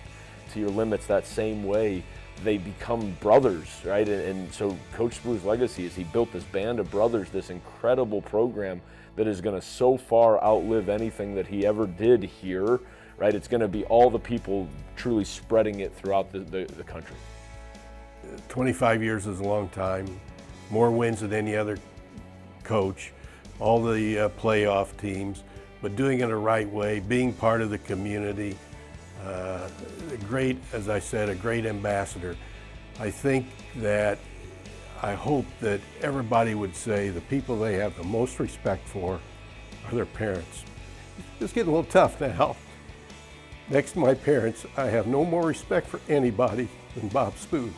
[SPEAKER 24] to your limits that same way, they become brothers, right? And so Coach Spoo's legacy is he built this band of brothers, this incredible program that is going to so far outlive anything that he ever did here, right? It's going to be all the people truly spreading it throughout the country.
[SPEAKER 3] 25 years is a long time, more wins than any other coach, all the playoff teams, but doing it the right way, being part of the community, great, as I said, a great ambassador. I think that, I hope that everybody would say the people they have the most respect for are their parents. It's getting a little tough now, Next to my parents, I have no more respect for anybody than Bob Spoo.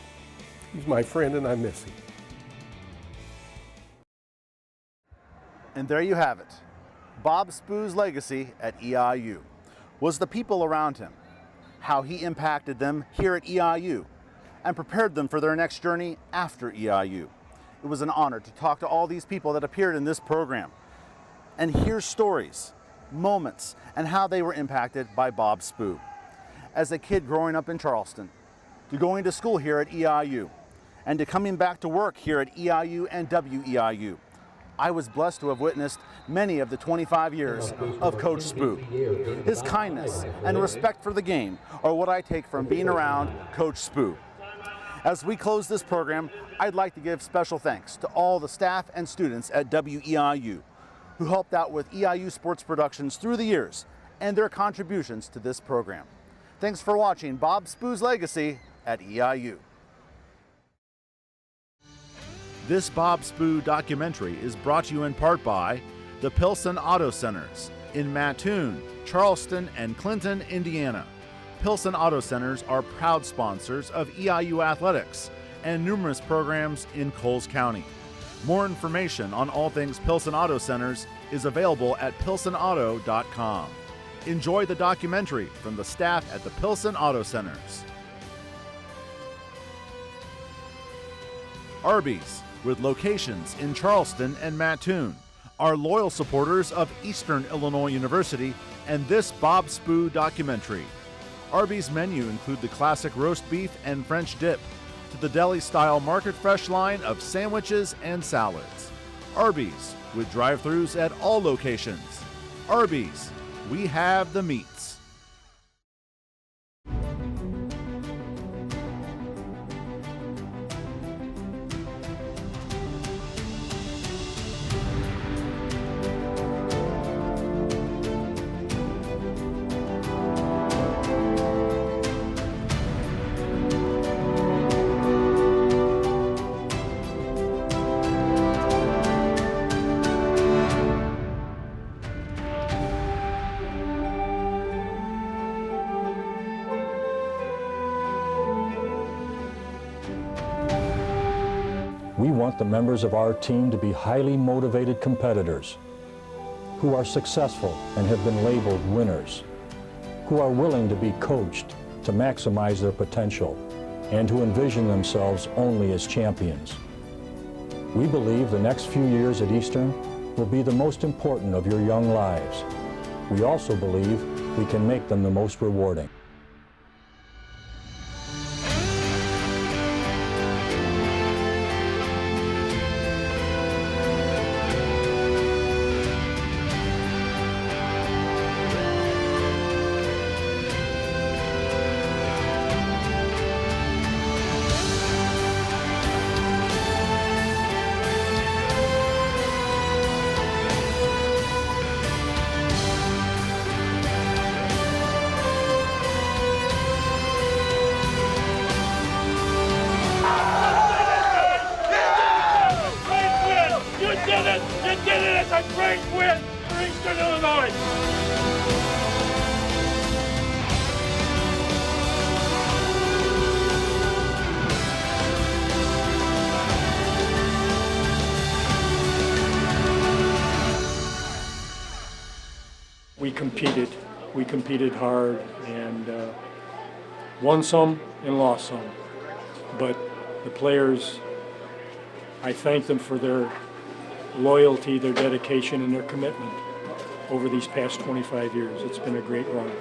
[SPEAKER 3] He's my friend and I miss him.
[SPEAKER 4] And there you have it. Bob Spoo's legacy at EIU was the people around him, how he impacted them here at EIU and prepared them for their next journey after EIU. It was an honor to talk to all these people that appeared in this program and hear stories, moments, and how they were impacted by Bob Spoo. As a kid growing up in Charleston, to going to school here at EIU, and to coming back to work here at EIU and WEIU, I was blessed to have witnessed many of the 25 years of Coach Spoo. His kindness and respect for the game are what I take from being around Coach Spoo. As we close this program, I'd like to give special thanks to all the staff and students at WEIU who helped out with EIU sports productions through the years and their contributions to this program. Thanks for watching Bob Spoo's Legacy at EIU. This Bob Spoo documentary is brought to you in part by the Pilsen Auto Centers in Mattoon, Charleston, and Clinton, Indiana. Pilsen Auto Centers are proud sponsors of EIU athletics and numerous programs in Coles County. More information on all things Pilsen Auto Centers is available at pilsenauto.com. Enjoy the documentary from the staff at the Pilsen Auto Centers. Arby's, with locations in Charleston and Mattoon, are loyal supporters of Eastern Illinois University and this Bob Spoo documentary. Arby's menu include the classic roast beef and French dip, to the deli-style market fresh line of sandwiches and salads. Arby's, with drive-thrus at all locations. Arby's, we have the meats.
[SPEAKER 19] We want the members of our team to be highly motivated competitors who are successful and have been labeled winners, who are willing to be coached to maximize their potential and to envision themselves only as champions. We believe the next few years at Eastern will be the most important of your young lives. We also believe we can make them the most rewarding.
[SPEAKER 15] We competed hard and won some and lost some. But the players, I thank them for their loyalty, their dedication, and their commitment over these past 25 years. It's been a great run.